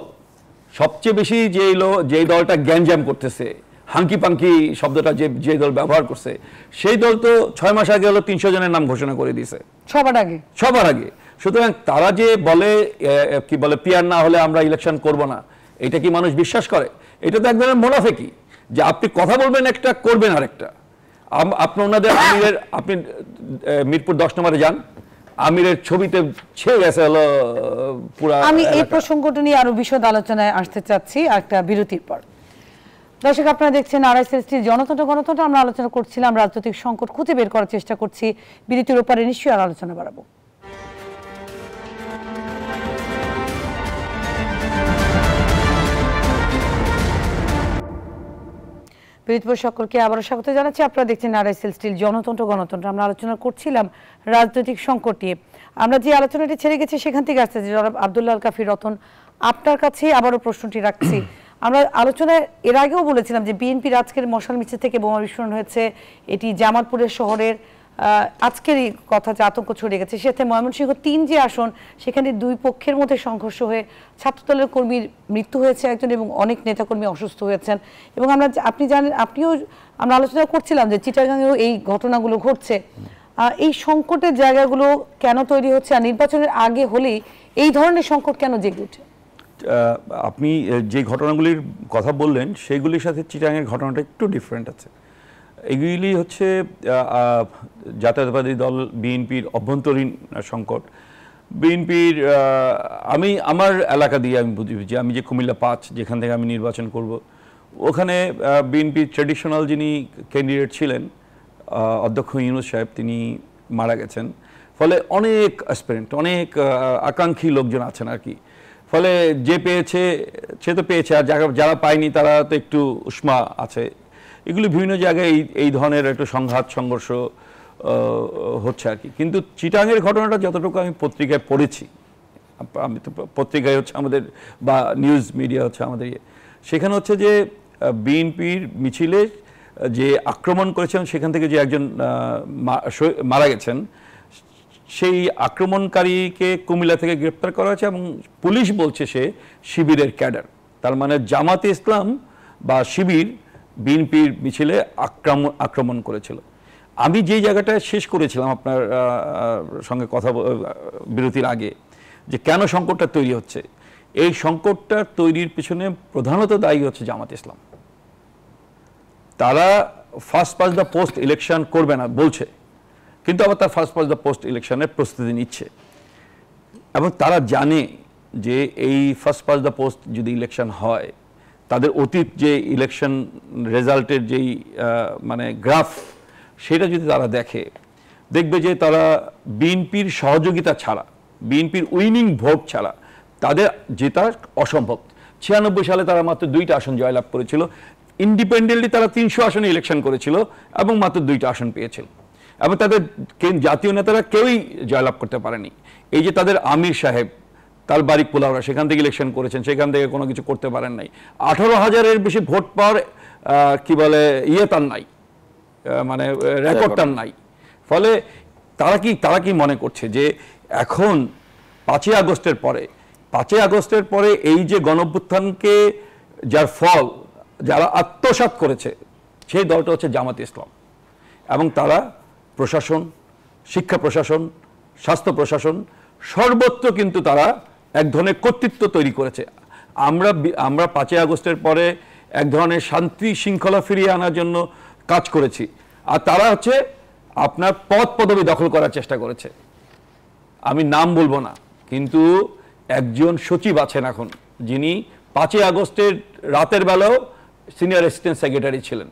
সবচেয়ে বেশি যেই দলটা গ্যাঞ্জাম করতেছে, হাঙ্কি পাঙ্কি শব্দটা যে দল ব্যবহার করছে, সেই দল তো 6 মাস আগে হলো 300 জনের নাম ঘোষণা করে দিয়েছে সবার আগে। সুতরাং তারা যে বলে কি বলে পিয়ার না হলে আমরা ইলেকশন করব না, এটা কি মানুষ বিশ্বাস করে? এটা তো এক ধরনের মুনাফিকি, যে আপনি কথা বলবেন একটা, করবেন আরেকটা। আপনি ওনাদের আমিরের, আপনি মিরপুর 10 নম্বরে যান, আমিরের ছবিতে ছেয়ে গেছে হলো পুরা। আমি এই প্রসঙ্গটা নিয়ে আরো বিশদ আলোচনায় আসতে চাচ্ছি একটা বিরতির পর। দর্শক, আপনারা দেখছেন RSST জনতন্ত্র গণতন্ত্র। আমরা আলোচনা করছিলাম রাজনৈতিক সংকট খুঁজে বের করার চেষ্টা করছি। বিরতির ওপারে নিশ্চয়ই আর আলোচনা বাড়াবো। বিরতিপুর সকলকে আবারও স্বাগত জানাচ্ছি। আপনারা দেখছেন RSST জনতন্ত্র গণতন্ত্র। আমরা আলোচনা করছিলাম রাজনৈতিক সংকট নিয়ে। আমরা যে আলোচনাটি ছেড়ে গেছি সেখান থেকে আসছে জনাব আব্দুল্লাহ আল কাফি রতন, আপনার কাছে আবারও প্রশ্নটি রাখছি। আমরা আলোচনায় এর আগেও বলেছিলাম যে বিএনপির আজকের মশাল মিছিল থেকে বোমা বিস্ফোরণ হয়েছে, এটি জামালপুরের শহরের আজকেরই কথা যে আতঙ্ক ছড়িয়ে গেছে। সেক্ষেত্রে ময়মনসিংহ ৩ যে আসন, সেখানে দুই পক্ষের মধ্যে সংঘর্ষ হয়ে ছাত্রদলের কর্মীর মৃত্যু হয়েছে একজন এবং অনেক নেতাকর্মী অসুস্থ হয়েছেন। এবং আপনি জানেন, আমরা আলোচনা করছিলাম যে চিটাগাংয়েও এই ঘটনাগুলো ঘটছে। এই সংকটের জায়গাগুলো কেন তৈরি হচ্ছে, আর নির্বাচনের আগে হলেই এই ধরনের সংকট কেন জেগে ওঠে? আপনি যে ঘটনাগুলির কথা বললেন সেগুলির সাথে চিটাগাংয়ের ঘটনাটা একটু ডিফারেন্ট আছে। এগুলি হচ্ছে জাতীয়তাবাদী দল বিএনপির অভ্যন্তরীণ সংকট। বিএনপির আমার এলাকা দিয়ে আমি বুঝি, আমি যে কুমিল্লা ৫ যেখান থেকে আমি নির্বাচন করব, ওখানে বিএনপির ট্র্যাডিশনাল যিনি ক্যান্ডিডেট ছিলেন অধ্যক্ষ ইউনূস সাহেব, তিনি মারা গেছেন। ফলে অনেক অ্যাসপিরেন্ট, অনেক আকাঙ্ক্ষী লোকজন আছেন আর কি। ফলে যে পেয়েছে সে তো পেয়েছে, আর যারা পায়নি তারা তো একটু উষ্মা আছে। এগুলি বিভিন্ন জায়গায় এই ধরনের একটা সংঘাত সংঘর্ষ হচ্ছে আর কি। কিন্তু চিটাগাংয়ের ঘটনাটা যতটুকু আমি পত্রিকায় পড়েছি, আমি তো পত্রিকায় হচ্ছে আমাদের, বা নিউজ মিডিয়া হচ্ছে আমাদের, সেখানে হচ্ছে যে বিএনপির মিছিলে যে আক্রমণ করেছেন সেখান থেকে যে একজন মারা গেছেন, সেই আক্রমণকারীকে কুমিল্লা থেকে গ্রেপ্তার করা হয়েছে এবং পুলিশ বলছে সে শিবিরের ক্যাডার। তার মানে জামাতে ইসলাম বা শিবির বিএনপির মিছিলে আক্রমণ করেছিল। আমি যে জায়গাটা শেষ করেছিলাম আপনার সঙ্গে কথা বিরতির আগে, যে কেন সংকটটা তৈরি হচ্ছে, এই সংকটটা তৈরির পিছনে প্রধানত দায়ী হচ্ছে জামাত ইসলাম। তারা first pass the post election করবে না বলছে, কিন্তু আবার তার ফার্স্ট পাস দ্য পোস্ট ইলেকশনের প্রস্তুতি নিচ্ছে। এবং তারা জানে যে এই ফার্স্ট পাস দ্য পোস্ট যদি ইলেকশন হয়, তাদের অতীত যে ইলেকশন রেজাল্টের যেই মানে গ্রাফ, সেটা যদি তারা দেখবে যে তারা বিএনপির সহযোগিতা ছাড়া, বিএনপির উইনিং ভোট ছাড়া তাদের জেতা অসম্ভব। 96 সালে তারা মাত্র 2টা আসন জয়লাভ করেছিল। ইন্ডিপেন্ডেন্টলি তারা 300 আসনে ইলেকশন করেছিল এবং মাত্র 2টা আসন পেয়েছিল। এবং তাদের জাতীয় নেতারা কেউই জয়লাভ করতে পারেনি। এই যে তাদের আমির সাহেব, তার বাড়ি পোলাওড়া, সেখান থেকে ইলেকশন করেছেন, সেখান থেকে কোনো কিছু করতে পারেন নাই। 18,000-এর বেশি ভোট পাওয়ার কি বলে তার নাই, মানে রেকর্ড তার নাই। ফলে তারা কি মনে করছে যে এখন 5ই আগস্টের পরে এই যে গণঅভ্যুত্থানকে যার ফল যারা আত্মসাৎ করেছে, সেই দলটা হচ্ছে জামাত ইসলাম। এবং তারা প্রশাসন, শিক্ষা প্রশাসন, স্বাস্থ্য প্রশাসন, সর্বত্র কিন্তু তারা এক ধরনের কর্তৃত্ব তৈরি করেছে। আমরা 5ই আগস্টের পরে এক ধরনের শান্তি শৃঙ্খলা ফিরিয়ে আনার জন্য কাজ করেছি, আর তারা হচ্ছে আপনার পদ পদবি দখল করার চেষ্টা করেছে। আমি নাম বলবো না, কিন্তু একজন সচিব আছেন এখন, যিনি 5ই আগস্টের রাতের বেলাও সিনিয়র অ্যাসিস্ট্যান্ট সেক্রেটারি ছিলেন।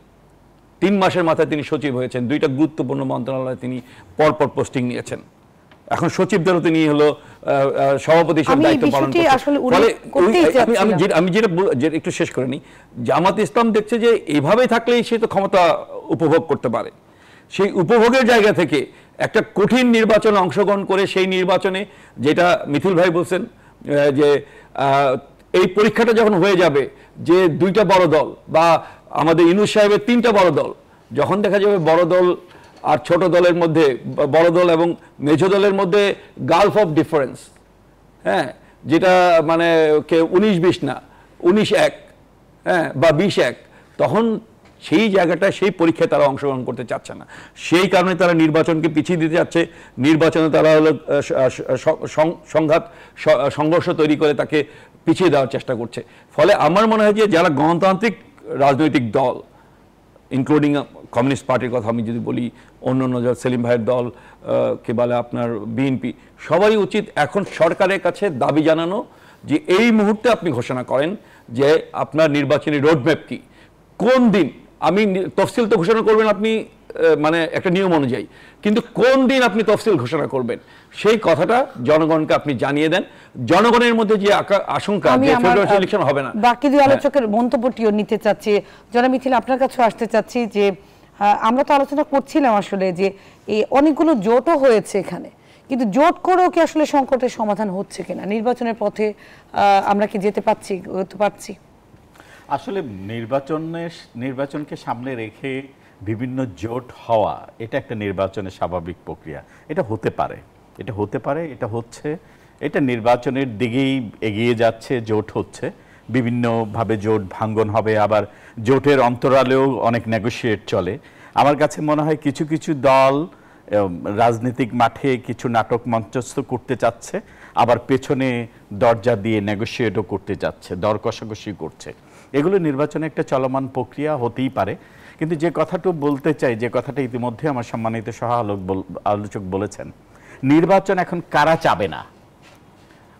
3 মাসের মাথায় তিনি সচিব হয়েছেন। 2টা গুরুত্বপূর্ণ মন্ত্রণালয়ে তিনি পরপর পোস্টিং নিয়েছেন। এখন সচিবদেরও তিনি হলো সভাপতি হিসেবে দায়িত্ব পালন করছেন। আমি যেটা একটু শেষ করে নিই, জামাত ইসলাম দেখছে যে এইভাবেই থাকলেই সে তো ক্ষমতা উপভোগ করতে পারে। সেই উপভোগের জায়গা থেকে একটা কঠিন নির্বাচনে অংশগ্রহণ করে, সেই নির্বাচনে যেটা মিথুল ভাই বলছেন যে এই পরীক্ষাটা যখন হয়ে যাবে যে 2টা বড় দল বা আমাদের ইউনূস সাহেবের 3টা বড় দল, যখন দেখা যাবে বড় দল আর ছোট দলের মধ্যে, বড় দল এবং মেঝো দলের মধ্যে গালফ অফ ডিফারেন্স, হ্যাঁ, যেটা মানে 19-20 না, 19-1, হ্যাঁ, বা 20-1, তখন সেই জায়গাটায় সেই পরীক্ষায় তারা অংশগ্রহণ করতে চাচ্ছে না। সেই কারণে তারা নির্বাচনকে পিছিয়ে দিতে যাচ্ছে। নির্বাচনে তারা হলো সংঘর্ষ তৈরি করে তাকে পিছিয়ে দেওয়ার চেষ্টা করছে। ফলে আমার মনে হয় যে যারা গণতান্ত্রিক রাজনৈতিক দল, ইনক্লুডিং কমিউনিস্ট পার্টির কথা আমি যদি বলি, অন্য সেলিম ভাইয়ের দল, কে বলে আপনার বিএনপি, সবারই উচিত এখন সরকারের কাছে দাবি জানানো যে এই মুহূর্তে আপনি ঘোষণা করেন যে আপনার নির্বাচনী রোডম্যাপ কি, কোন দিন আমি তফসিল তো ঘোষণা করবেন আপনি মানে একটা নিয়ম অনুযায়ী, কিন্তু কোন দিন আপনি তফসিল ঘোষণা করবেন সেই কথাটা জনগণকে আপনি জানিয়ে দেন। জনগণের মধ্যে যে আশঙ্কা যে ফেব্রুয়ারি ইলেকশন হবে না, বাকি দুই আলোচকের মন্তব্যটিও নিতে চাচ্ছি। জনাব মিছিল, আপনার কাছে আসতে চাচ্ছি যে আমরা তো আলোচনা করছিলাম আসলে যে এই অনেকগুলো জোটও হয়েছে এখানে, কিন্তু জোট করেও কি আসলে সংকটের সমাধান হচ্ছে কিনা, নির্বাচনের পথে আমরা কি যেতে পারছি? আসলে নির্বাচনকে সামনে রেখে বিভিন্ন জোট হওয়া এটা একটা নির্বাচনের স্বাভাবিক প্রক্রিয়া। এটা হতে পারে, এটা হচ্ছে, এটা নির্বাচনের দিকেই এগিয়ে যাচ্ছে, জোট হচ্ছে, বিভিন্নভাবে জোট ভাঙ্গন হবে, আবার জোটের অন্তরালেও অনেক নেগোশিয়েট চলে। আমার কাছে মনে হয় কিছু কিছু দল রাজনৈতিক মাঠে কিছু নাটক মঞ্চস্থ করতে চাচ্ছে, আবার পেছনে দরজা দিয়ে নেগোশিয়েটও করতে চাচ্ছে, দর কষাকষি করছে। এগুলো নির্বাচনে একটা চলমান প্রক্রিয়া হতেই পারে। কিন্তু যে কথাটা বলতে চাই, যে কথাটা ইতিমধ্যে আমার সম্মানিত আলোচক বলেছেন, নির্বাচন এখন কারা চাবে না,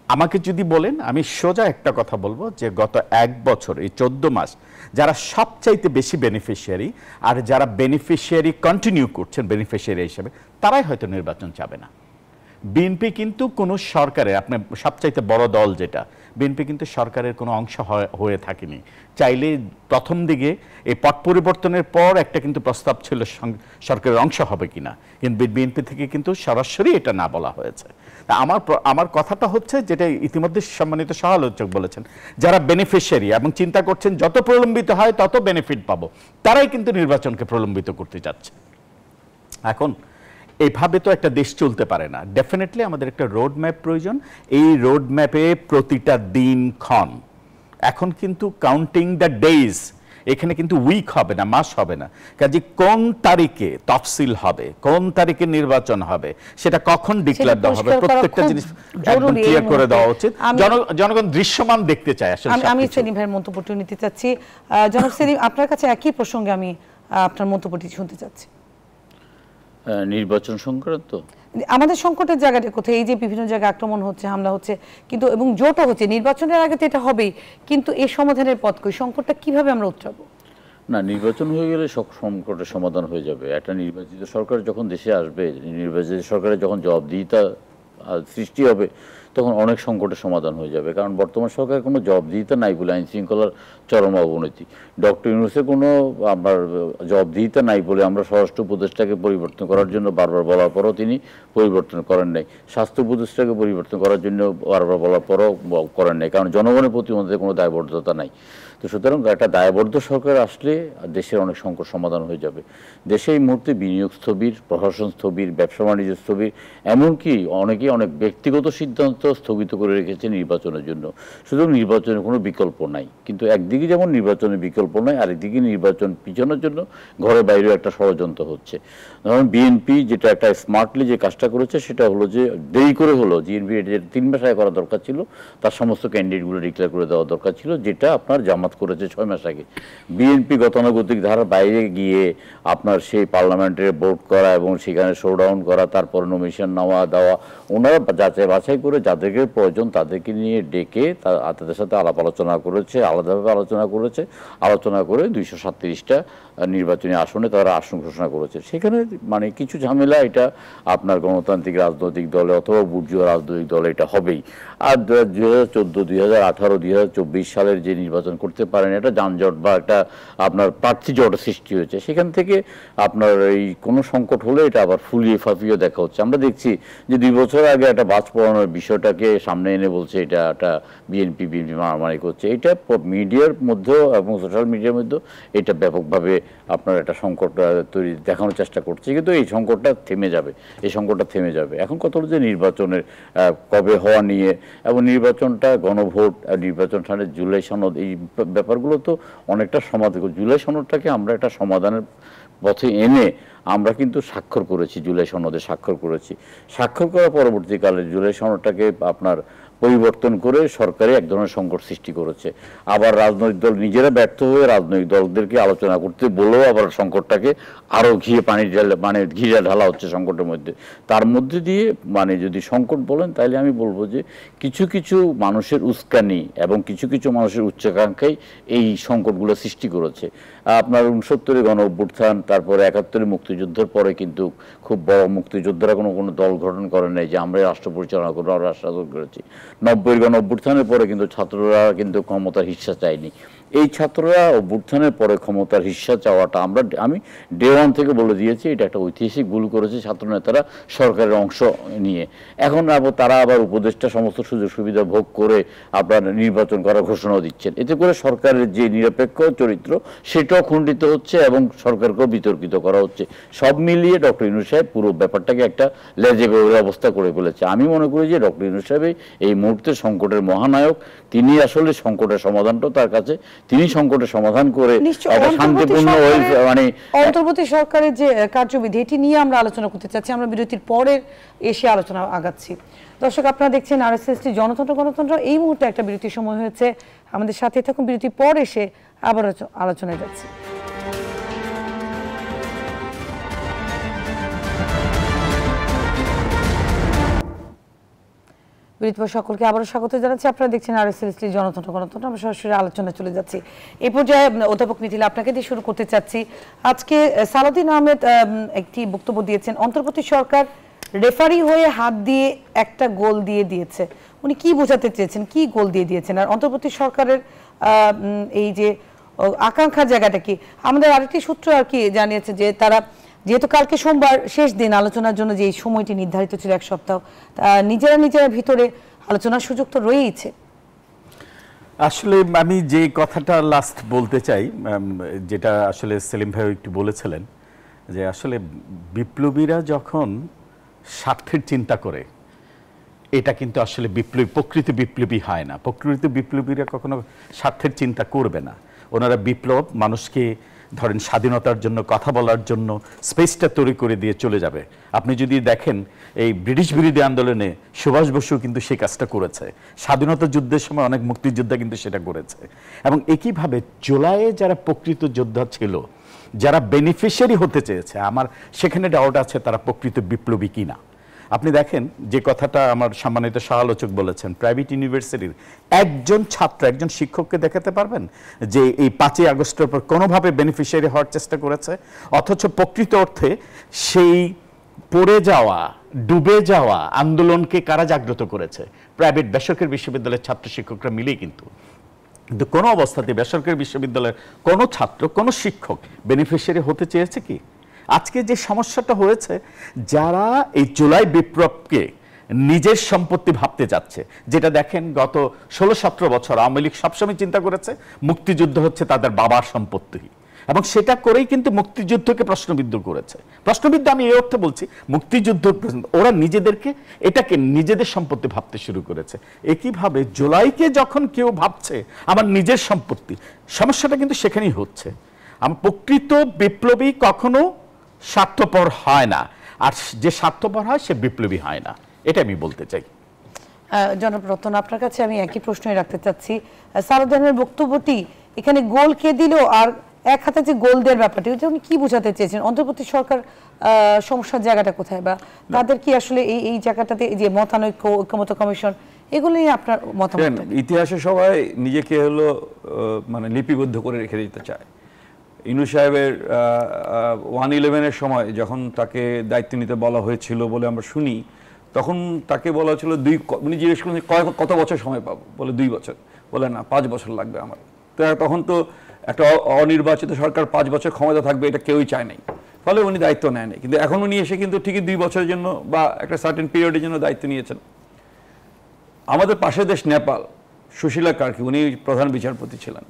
আমাকে যদি বলেন আমি সোজা একটা কথা বলবো যে গত 1 বছর এই 14 মাস যারা সবচাইতে বেশি বেনিফিশিয়ারি, আর যারা বেনিফিশিয়ারি কন্টিনিউ করছেন বেনিফিশিয়ারি হিসেবে, তারাই হয়তো নির্বাচন চাবে না। বিএনপি কিন্তু কোনো সরকারের, আপনার সবচাইতে বড় দল যেটা, বিএনপি কিন্তু সরকারের কোনো অংশ হয়ে থাকেনি। চাইলে প্রথম দিকে এই পট পরিবর্তনের পর একটা কিন্তু প্রস্তাব ছিল সরকারের অংশ হবে কিনা, কিন্তু বিএনপি থেকে কিন্তু সরাসরি এটা না বলা হয়েছে। তা আমার কথাটা হচ্ছে যেটা ইতিমধ্যে সম্মানিত সহ-আলোচক বলেছেন, যারা বেনিফিশিয়ারি এবং চিন্তা করছেন যত প্রলম্বিত হয় তত বেনিফিট পাবো, তারাই কিন্তু নির্বাচনকে প্রলম্বিত করতে চাচ্ছে। এখন এইভাবে তো একটা দেশ চলতে পারে না। ডেফিনেটলি আমাদের একটা রোড ম্যাপ প্রয়োজন। এই রোড ম্যাপে প্রতিটা দিনক্ষণ, এখন কিন্তু কাউন্টিং দ্য ডেজ, এখানে কিন্তু উইক হবে না, মাস হবে না। কাজে কোন তারিখে তফসিল হবে, কোন তারিখে নির্বাচন হবে, সেটা কখন ডিক্লেয়ার দেওয়া হবে, প্রত্যেকটা জিনিস একদম ক্লিয়ার করে দেওয়া উচিত। জনগণ দৃশ্যমান দেখতে চায়। আসলে আমি সেলিম ভাইয়ের মন্তব্যটি নিতে চাচ্ছি। জনাব সেলিম, আপনার কাছে একই প্রসঙ্গে আমি আপনার মন্তব্যটি শুনতে চাচ্ছি। নির্বাচন সংক্রান্ত আমাদের সংকটের জায়গাটা কোথায়? এই যে বিভিন্ন জায়গায় আক্রমণ হচ্ছে, হামলা হচ্ছে, কিন্তু এবং জোটও হচ্ছে, নির্বাচনের আগে তো এটা হবেই, কিন্তু এই সমাধানের পথ কই? সংকটটা কিভাবে আমরা উতরাবো? না, নির্বাচন হয়ে গেলে সব সংকটের সমাধান হয়ে যাবে। একটা নির্বাচিত সরকার যখন দেশে আসবে, নির্বাচিত সরকারের যখন জবাবদিহিতা সৃষ্টি হবে, তখন অনেক সংকটের সমাধান হয়ে যাবে। কারণ বর্তমান সরকারের কোনো জবাবদিহিতা নাই বলে আইন শৃঙ্খলার চরম অবনতি। ডক্টর ইউনূসের কোনো আমার জবাবদিহিতা নাই বলে আমরা স্বরাষ্ট্র উপদেষ্টাকে পরিবর্তন করার জন্য বারবার বলার পরও তিনি পরিবর্তন করেন নাই। স্বাস্থ্য উপদেষ্টাকে পরিবর্তন করার জন্য বারবার বলার পরও করেন নাই, কারণ জনগণের প্রতি আমাদের কোনো দায়বদ্ধতা নাই। তো সুতরাং একটা দায়বদ্ধ সরকার আসলে দেশের অনেক সংকট সমাধান হয়ে যাবে। দেশে এই মুহূর্তে বিনিয়োগ স্থবির, প্রশাসন স্থবির, ব্যবসা বাণিজ্য স্থবির, এমনকি অনেকেই অনেক ব্যক্তিগত সিদ্ধান্ত স্থগিত করে রেখেছে নির্বাচনের জন্য। সুতরাং নির্বাচনের কোনো বিকল্প নাই। কিন্তু একদিকে যেমন নির্বাচনের বিকল্প নাই, আরেকদিকে নির্বাচন পিছানোর জন্য ঘরে বাইরেও একটা ষড়যন্ত্র হচ্ছে। ধরুন বিএনপি যেটা একটা স্মার্টলি যে কাজটা করেছে, সেটা হলো যে দেরি করে হলো, বিএনপি যেটা 3 মাস আগে করা দরকার ছিল, তার সমস্ত ক্যান্ডিডেটগুলো ডিক্লেয়ার করে দেওয়া দরকার ছিল, যেটা আপনার জামাত করেছে 6 মাস আগে। বিএনপি গতানুগতিক ধারার বাইরে গিয়ে আপনার সেই পার্লামেন্টের ভোট করা এবং সেখানে শোডাউন করা, তারপর নমিনেশন নেওয়া দেওয়া, ওনারা যাচাই বাছাই করে যাদেরকে প্রয়োজন তাদেরকে নিয়ে ডেকে তাদের সাথে আলাপ আলোচনা করেছে, আলাদাভাবে আলোচনা করে 237টা নির্বাচনী আসনে তারা আসন ঘোষণা করেছে। সেখানে মানে কিছু ঝামেলা, এটা আপনার গণতান্ত্রিক রাজনৈতিক দলে অথবা বুর্জীয় রাজনৈতিক দলে এটা হবেই। আর 2014, 2018, 2024 সালের যে নির্বাচন করতে পারেন, এটা যানজট বা একটা আপনার প্রার্থী জট সৃষ্টি হয়েছে। সেখান থেকে আপনার এই কোনো সংকট হলে এটা আবার ফুলিয়ে ফাঁপিয়ে দেখা হচ্ছে। আমরা দেখছি যে 2 বছর আগে একটা বাস পড়ানোর বিষয়টাকে সামনে এনে বলছে এটা একটা বিএনপি মারামারি করছে। এটা মিডিয়ার মধ্যেও এবং সোশ্যাল মিডিয়ার মধ্যেও এটা ব্যাপকভাবে আপনার একটা সংকট তৈরি দেখানোর চেষ্টা করছে। কিন্তু এই সংকটটা থেমে যাবে। এখন কথা হলো যে নির্বাচনের কবে হওয়া নিয়ে, এবং নির্বাচনটা গণভোট, নির্বাচন সামনে জুলাই সনদ, এই ব্যাপারগুলো তো অনেকটা সমাধান। জুলাই সনদটাকে আমরা একটা সমাধানের পথে এনে আমরা কিন্তু স্বাক্ষর করেছি, জুলাই সনদে স্বাক্ষর করেছি। স্বাক্ষর করার পরবর্তীকালে জুলাই সনদটাকে আপনার পরিবর্তন করে সরকারে এক ধরনের সংকট সৃষ্টি করেছে। আবার রাজনৈতিক দল নিজেরা ব্যর্থ হয়ে রাজনৈতিক দলদেরকে আলোচনা করতে বলেও আবার সংকটটাকে আরো ঘি ঢালা হচ্ছে সংকটের মধ্যে। তার মধ্যে দিয়ে যদি সংকট বলেন তাহলে আমি বলবো যে কিছু কিছু মানুষের উস্কানি এবং কিছু কিছু মানুষের উচ্চাকাঙ্ক্ষাই এই সংকটগুলো সৃষ্টি করেছে। আপনার 69-এ গণ অভ্যুত্থান, তারপরে 71-এ মুক্তিযুদ্ধের পরে কিন্তু খুব বড় মুক্তিযোদ্ধারা কোনো দল গঠন করে নাই যে আমরা রাষ্ট্র পরিচালনা করবো, আমরা রাষ্ট্র শাসন করেছি। 90-এর গণ অভ্যুত্থানের পরে কিন্তু ছাত্ররা কিন্তু ক্ষমতার হিস্সা চায়নি। এই ছাত্ররা অভ্যুত্থানের পরে ক্ষমতার হিস্সা চাওয়াটা আমি ডে ওয়ান থেকে বলে দিয়েছি, এটা একটা ঐতিহাসিক ভুল করেছে ছাত্র নেতারা সরকারের অংশ নিয়ে। এখন তারা আবার উপদেষ্টা সমস্ত সুযোগ সুবিধা ভোগ করে আপনার নির্বাচন করার ঘোষণাও দিচ্ছেন। এতে করে সরকারের যে নিরপেক্ষ চরিত্র সেটাও খণ্ডিত হচ্ছে এবং সরকারকেও বিতর্কিত করা হচ্ছে। সব মিলিয়ে ডক্টর ইউনূস সাহেব পুরো ব্যাপারটাকে একটা লেজে গোবরের অবস্থা করে ফেলেছে। আমি মনে করি যে ডক্টর ইউনূস সাহেব এই মুহূর্তে সংকটের মহানায়ক। তিনি আসলে সংকটের সমাধানটাও তার কাছে, তিনি সংকটের সমাধান করে একটা শান্তিপূর্ণ অন্তর্বর্তী সরকারের যে কার্যবিধি এটি নিয়ে আমরা আলোচনা করতে চাচ্ছি। আমরা বিরতির পরে এসে আলোচনা আগাচ্ছি। দর্শক, আপনারা দেখছেন RSST জনতন্ত্র গণতন্ত্র। এই মুহূর্তে একটা বিরতির সময় হয়েছে, আমাদের সাথে থাকুন। বিরতির পর এসে আবার আলোচনায় যাচ্ছি। বিরতির সকলকে আবারও স্বাগত জানাচ্ছি। আপনারা দেখছেন RSST জনতন্ত্র গণতন্ত্র। আমরা সরাসরি আলোচনা চলে যাচ্ছি। এই পর্যায়ে অধ্যাপক মিথিলা, আপনাকে দিয়ে শুরু করতে চাচ্ছি। আজকে সালাউদ্দিন আহমেদ একটি বক্তব্য দিয়েছেন, অন্তর্বর্তী সরকার রেফারি হয়ে হাত দিয়ে একটা গোল দিয়ে দিয়েছে। উনি কি বোঝাতে চেয়েছেন, কি গোল দিয়ে দিয়েছেন? আর অন্তর্বর্তী সরকারের এই যে আকাঙ্ক্ষার জায়গাটা কি? আমাদের আরেকটি সূত্র আর কি জানিয়েছে যে তারা, যেহেতু কালকে সোমবার শেষ দিন আলোচনার জন্য যে সময়টি নির্ধারিত ছিল 1 সপ্তাহ, নিজেরা ভিতরে আলোচনার সুযোগ তো রয়েইছে। আসলে আমি যে কথাটা লাস্ট বলতে চাই, যেটা আসলে সেলিম ভাই একটু বলেছিলেন, যে আসলে বিপ্লবীরা যখন স্বার্থের চিন্তা করে, এটা কিন্তু আসলে প্রকৃত বিপ্লবী হয় না। প্রকৃত বিপ্লবীরা কখনো স্বার্থের চিন্তা করবে না। ওনারা বিপ্লব মানুষকে ধরেন স্বাধীনতার জন্য কথা বলার জন্য স্পেসটা তৈরি করে দিয়ে চলে যাবে। আপনি যদি দেখেন এই ব্রিটিশ বিরোধী আন্দোলনে সুভাষ বসু কিন্তু সেই কাজটা করেছে, স্বাধীনতা যুদ্ধের সময় অনেক মুক্তিযোদ্ধা কিন্তু সেটা করেছে। এবং একইভাবে জুলাইয়ে যারা প্রকৃত যোদ্ধা ছিল, যারা বেনিফিশিয়ারি হতে চেয়েছে, আমার সেখানে ডাউট আছে তারা প্রকৃত বিপ্লবী কিনা। আপনি দেখেন যে কথাটা আমার সম্মানিত সহ-আলোচক বলেছেন, প্রাইভেট ইউনিভার্সিটির একজন ছাত্র, একজন শিক্ষককে দেখাতে পারবেন যে এই 5ই আগস্টের পর কোনোভাবে বেনিফিশিয়ারি হওয়ার চেষ্টা করেছে? অথচ প্রকৃত অর্থে সেই পড়ে যাওয়া, ডুবে যাওয়া আন্দোলনকে কারা জাগ্রত করেছে? প্রাইভেট বেসরকারি বিশ্ববিদ্যালয়ের ছাত্র শিক্ষকরা মিলেই। কিন্তু কোনো অবস্থাতে বেসরকারি বিশ্ববিদ্যালয়ের কোনো ছাত্র, কোনো শিক্ষক বেনিফিশিয়ারি হতে চেয়েছে কি? আজকে যে সমস্যাটা হয়েছে, যারা এই জুলাই বিপ্লবকে নিজের সম্পত্তি ভাবতে যাচ্ছে, যেটা দেখেন গত 16-17 বছর আওয়ামী লীগ সবসময় চিন্তা করেছে মুক্তিযুদ্ধ হচ্ছে তাদের বাবার সম্পত্তি, এবং সেটা করেই কিন্তু মুক্তিযুদ্ধকে প্রশ্নবিদ্ধ করেছে। প্রশ্নবিদ্ধ আমি এই অর্থে বলছি, মুক্তিযুদ্ধ ওরা এটাকে নিজেদের সম্পত্তি ভাবতে শুরু করেছে। একইভাবে জুলাইকে যখন কেউ ভাবছে আমার নিজের সম্পত্তি, সমস্যাটা কিন্তু সেখানেই হচ্ছে। আমার প্রকৃত বিপ্লবী কখনো স্বার্থপর হয় না, আর যে স্বার্থপর হয় সে বিপ্লবী হয় না, এটা আমি বলতে চাই। জনাব রতন, আপনার কাছে আমি একই প্রশ্নই রাখতে চাচ্ছি। সালাউদ্দিনের বক্তব্যটি এখানে গোল কে দিল, আর এক হাতে যে গোল দেওয়ার ব্যাপারটি, ওটা উনি কি বোঝাতে চেয়েছেন? অন্তর্বর্তী সরকার সমস্যার জায়গাটা কোথায়, বা তাদের কি আসলে এই জায়গাটাতে যে মতানৈক্য, ঐক্যমত কমিশন, এগুলো নিয়ে আপনার মতামত? ইতিহাসে সবাই নিজেকে লিপিবদ্ধ করে রেখে দিতে চায়। ইনু সাহেবের 1/11-এর সময় যখন তাকে দায়িত্ব নিতে বলা হয়েছিল বলে আমরা শুনি, তখন তাকে বলা হয়েছিল উনি জিজ্ঞেস করেন কত বছর সময় পাবো, বলে 2 বছর, বলে না 5 বছর লাগবে আমার। তখন তো একটা অনির্বাচিত সরকার 5 বছর ক্ষমতা থাকবে এটা কেউই চায় নাই, ফলে উনি দায়িত্ব নেয় নাই। কিন্তু এখন উনি এসে কিন্তু ঠিকই 2 বছরের জন্য বা একটা সার্টেন পিরিয়ডের জন্য দায়িত্ব নিয়েছেন। আমাদের পাশের দেশ নেপাল, সুশীলা কার্কি, উনি প্রধান বিচারপতি ছিলেন।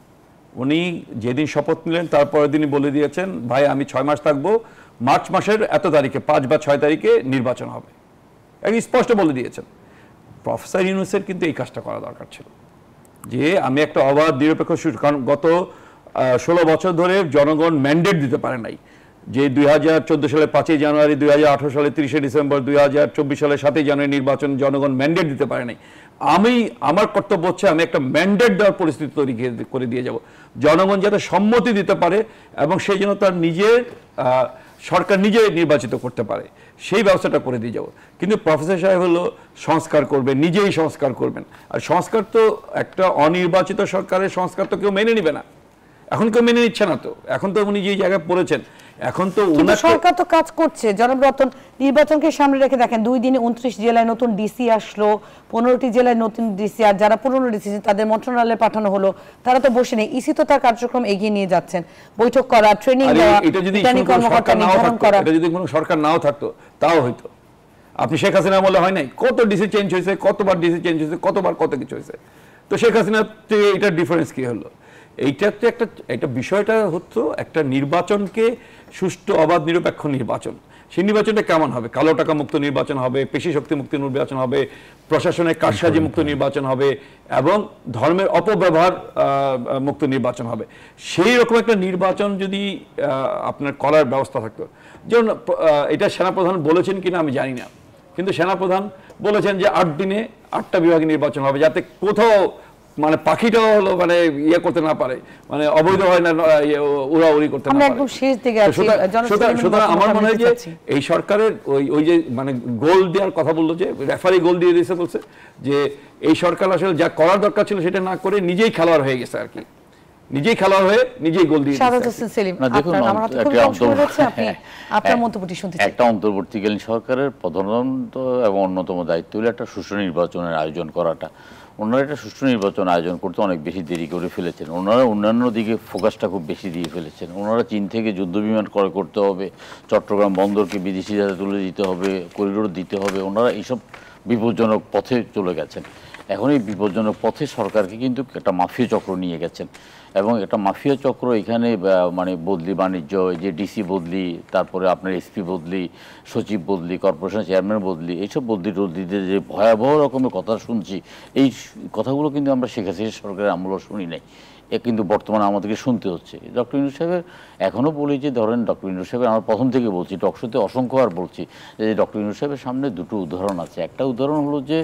উনি যেদিন শপথ নিলেন তারপরের দিনই বলে দিয়েছেন, ভাই আমি 6 মাস থাকবো, মার্চ মাসের এত তারিখে 5 বা 6 তারিখে নির্বাচন হবে, একদম স্পষ্ট বলে দিয়েছেন। প্রফেসর ইউনূসের কিন্তু এই কাজটা করা দরকার ছিল, যে আমি একটা অবাধ নিরপেক্ষ, কারণ গত 16 বছর ধরে জনগণ ম্যান্ডেট দিতে পারে নাই যে 2014 সালে 5ই জানুয়ারি, 2018 সালে 30শে ডিসেম্বর, 2024 সালে 7ই জানুয়ারি নির্বাচন জনগণ ম্যান্ডেট দিতে পারে নাই। আমার কর্তব্য হচ্ছে আমি একটা ম্যান্ডেট দেওয়ার পরিস্থিতি তৈরি করে দিয়ে যাব, জনগণ যাতে সম্মতি দিতে পারে এবং সেই জন্য তার নিজের সরকার নিজে নির্বাচিত করতে পারে, সেই ব্যবস্থাটা করে দিয়ে যাব। কিন্তু প্রফেসর সাহেব হলো সংস্কার করবেন, নিজেই সংস্কার করবেন, আর সংস্কার তো একটা অনির্বাচিত সরকারের সংস্কার তো কেউ মেনে নিবে না। এখন কেউ মেনে নিচ্ছে না, তো এখন তো উনি যে জায়গায় পড়েছেন, এখন তো সরকার তো কাজ করছে। জনাব রতন, নির্বাচনকে সামনে রেখে দেখেন 2 দিনে 29 জেলায় নতুন ডিসি আসলো, 15টি জেলায় নতুন ডিসি, আর যারা পুরনো ডিসি তাদের মন্ত্রণালয়ে পাঠানো হলো, তারা তো বসে নেই। ইসি তো তার কার্যক্রম এগিয়ে নিয়ে যাচ্ছেন, বৈঠক করা, ট্রেনিং দেওয়া, এটা যদি কর্মকর্তা নির্ধারণ করা। এটা যদি কোনো সরকার নাও থাকতো তাও হইতো। আপনি শেখ হাসিনা বলে হয় নাই, কত ডিসি চেঞ্জ হয়েছে, কতবার ডিসি চেঞ্জ হয়েছে, কতবার কত কিছু হয়েছে। তো শেখ হাসিনা এটার ডিফারেন্স কি হলো? এইটা তো একটা বিষয়টা হচ্ছে একটা নির্বাচনকে সুষ্ঠু, অবাধ, নিরপেক্ষ নির্বাচন। সেই নির্বাচনটা কেমন হবে? কালো টাকা মুক্ত নির্বাচন হবে, পেশি শক্তি মুক্ত নির্বাচন হবে, প্রশাসনের কারসাজি মুক্ত নির্বাচন হবে এবং ধর্মের অপব্যবহার মুক্ত নির্বাচন হবে। সেই রকম একটা নির্বাচন যদি আপনার করার ব্যবস্থা থাকতো, যেমন এটা সেনাপ্রধান বলেছেন কিনা আমি জানি না, কিন্তু সেনাপ্রধান বলেছেন যে 8 দিনে 8টা বিভাগে নির্বাচন হবে, যাতে কোথাও মানে পাখিটাও হলো মানে ইয়ে করতে না পারে, মানে অবৈধ হয় না, উড়াউড়ি করতে না পারে। সুতরাং আমার মনে হয় যে এই সরকারের ওই যে মানে গোল দেওয়ার কথা বললো, যে রেফারি গোল দিয়ে দিয়েছে, বলছে যে এই সরকার আসলে যা করার দরকার ছিল সেটা না করে নিজেই খেলোয়াড় হয়ে গেছে আর কি, নিজেই খেলোয়াড় হয়ে নিজেই গোল দিয়ে একটা অন্তর্বর্তীকালীন সরকারের প্রধানত এবং অন্যতম দায়িত্ব হলো একটা সুষ্ঠু নির্বাচনের আয়োজন করাটা। ওনারা একটা সুষ্ঠু নির্বাচন আয়োজন করতে অনেক বেশি দেরি করে ফেলেছেন। ওনারা অন্যান্য দিকে ফোকাসটা খুব বেশি দিয়ে ফেলেছেন। ওনারা চীন থেকে যুদ্ধ বিমান ক্রয় করতে হবে, চট্টগ্রাম বন্দরকে বিদেশি জাহাজে তুলে দিতে হবে, করিডোর দিতে হবে, ওনারা এইসব বিপজ্জনক পথে চলে গেছেন। এখন এই বিপজ্জনক পথে সরকারকে কিন্তু একটা মাফিয়া চক্র নিয়ে গেছেন, এবং একটা মাফিয়া চক্র এখানে মানে বদলি বাণিজ্য, যে ডিসি বদলি, তারপরে আপনার এসপি বদলি, সচিব বদলি, কর্পোরেশন চেয়ারম্যান বদলি, এইসব বদলি টদলিতে যে ভয়াবহ রকমের কথা শুনছি, এই কথাগুলো কিন্তু আমরা শেখ হাসিনা সরকারের আমলেও শুনি নাই, কিন্তু বর্তমানে আমাদেরকে শুনতে হচ্ছে। ডক্টর ইউনূস সাহেবের এখনও বলি যে ধরেন ডক্টর ইউনূস সাহেবের, আমরা প্রথম থেকে বলছি, টকশোতে অসংখ্যবার বলছি যে ডক্টর ইউনূস সাহেবের সামনে দুটো উদাহরণ আছে। একটা উদাহরণ হলো যে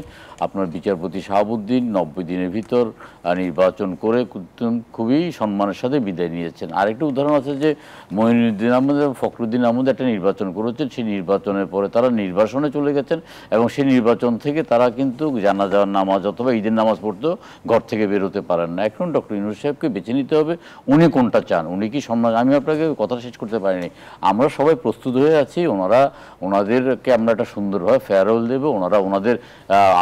আপনার বিচারপতি শাহাবুদ্দিন 90 দিনের ভিতর নির্বাচন করে খুবই সম্মানের সাথে বিদায় নিয়েছেন। আরেকটা উদাহরণ আছে যে মঈনুদ্দিন আহমেদ, ফখরুদ্দিন আহমেদ একটা নির্বাচন করেছেন, সেই নির্বাচনের পরে তারা নির্বাসনে চলে গেছেন এবং সেই নির্বাচন থেকে তারা কিন্তু জানাজার নামাজ অথবা ঈদের নামাজ পড়তেও ঘর থেকে বেরোতে পারেন না। এখন ডক্টর ইউনূস সাহেবকে বেছে নিতে হবে উনি কোনটা চান, উনি কি সম্মান। আমি আপনাকে কথা শেষ করতে পারিনি, আমরা সবাই প্রস্তুত হয়ে আছি। ওনাদেরকে আমরা একটা সুন্দরভাবে ফেয়ারওয়েল দেবো, ওনারা ওনাদের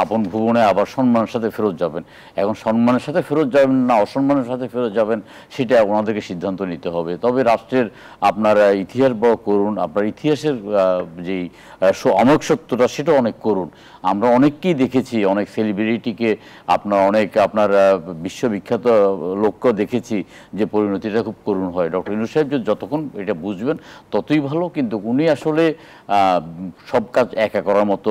আপন ভুবনে আবার সম্মানের সাথে ফেরত যাবেন। এখন সম্মানের সাথে ফেরত যাবেন না অসম্মানের সাথে ফেরত যাবেন সেটা ওনাদেরকে সিদ্ধান্ত নিতে হবে। তবে রাষ্ট্রের আপনার ইতিহাস বড় করুন, আপনার ইতিহাসের যেই অমোঘ সত্যটা সেটা অনেক করুন। আমরা অনেককেই দেখেছি, অনেক সেলিব্রিটিকে আপনার বিশ্ববিখ্যাত লোককেও দেখেছি যে পরিণতিটা খুব করুণ হয়। ডক্টর ইউনূস সাহেব যতক্ষণ এটা বুঝবেন ততই ভালো, কিন্তু উনি আসলে সব কাজ একা করার মতো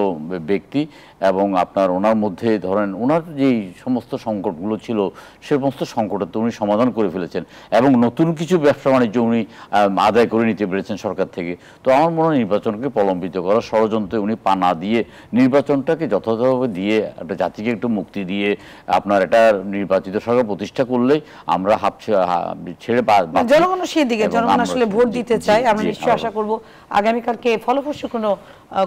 ব্যক্তি, এবং আপনার ওনার মধ্যে ধরেন ওনার যেই সমস্ত সংকটগুলো ছিল সে সমস্ত সংকটের তো উনি সমাধান করে ফেলেছেন, এবং নতুন কিছু ব্যবসা বাণিজ্য উনি আদায় করে নিতে পেরেছেন সরকার থেকে। তো আমার মনে হয় নির্বাচনকে প্রলম্বিত করার ষড়যন্ত্রে উনি পা না দিয়ে নির্বাচনটাকে যথাযথভাবে দিয়ে একটা জাতিকে একটু মুক্তি দিয়ে আপনার একটা নির্বাচিত সরকার প্রতিষ্ঠা করলেই আমরা ছেড়ে জনগণ সেই দিকে, জনগণ আসলে ভোট দিতে চাই। আমরা নিশ্চয়ই আশা করব আগামীকালকে ফলপ্রসূ কোনো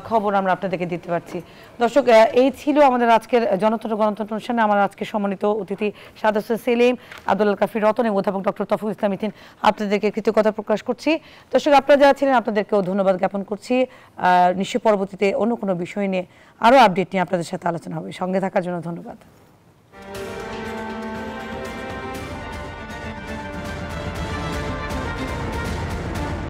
খবর আমরা আপনাদেরকে দিতে পারছি। দর্শক, এই ছিল আমাদের আজকের জনতন্ত্র গণতন্ত্র অনুষ্ঠানে আমার আজকে সম্মানিত অতিথি সাদ হোসেন সেলিম, আব্দুল কাফির রতন এবং অধ্যাপক ডক্টর তৌফিকুল ইসলাম মিতিন, আপনাদেরকে কৃতজ্ঞতা প্রকাশ করছি। দর্শক, আপনারা যারা ছিলেন আপনাদেরকেও ধন্যবাদ জ্ঞাপন করছি। নিশ্চয়ই পরবর্তীতে অন্য কোনো বিষয় নিয়ে আরও আপডেট নিয়ে আপনাদের সাথে আলোচনা হবে। সঙ্গে থাকার জন্য ধন্যবাদ।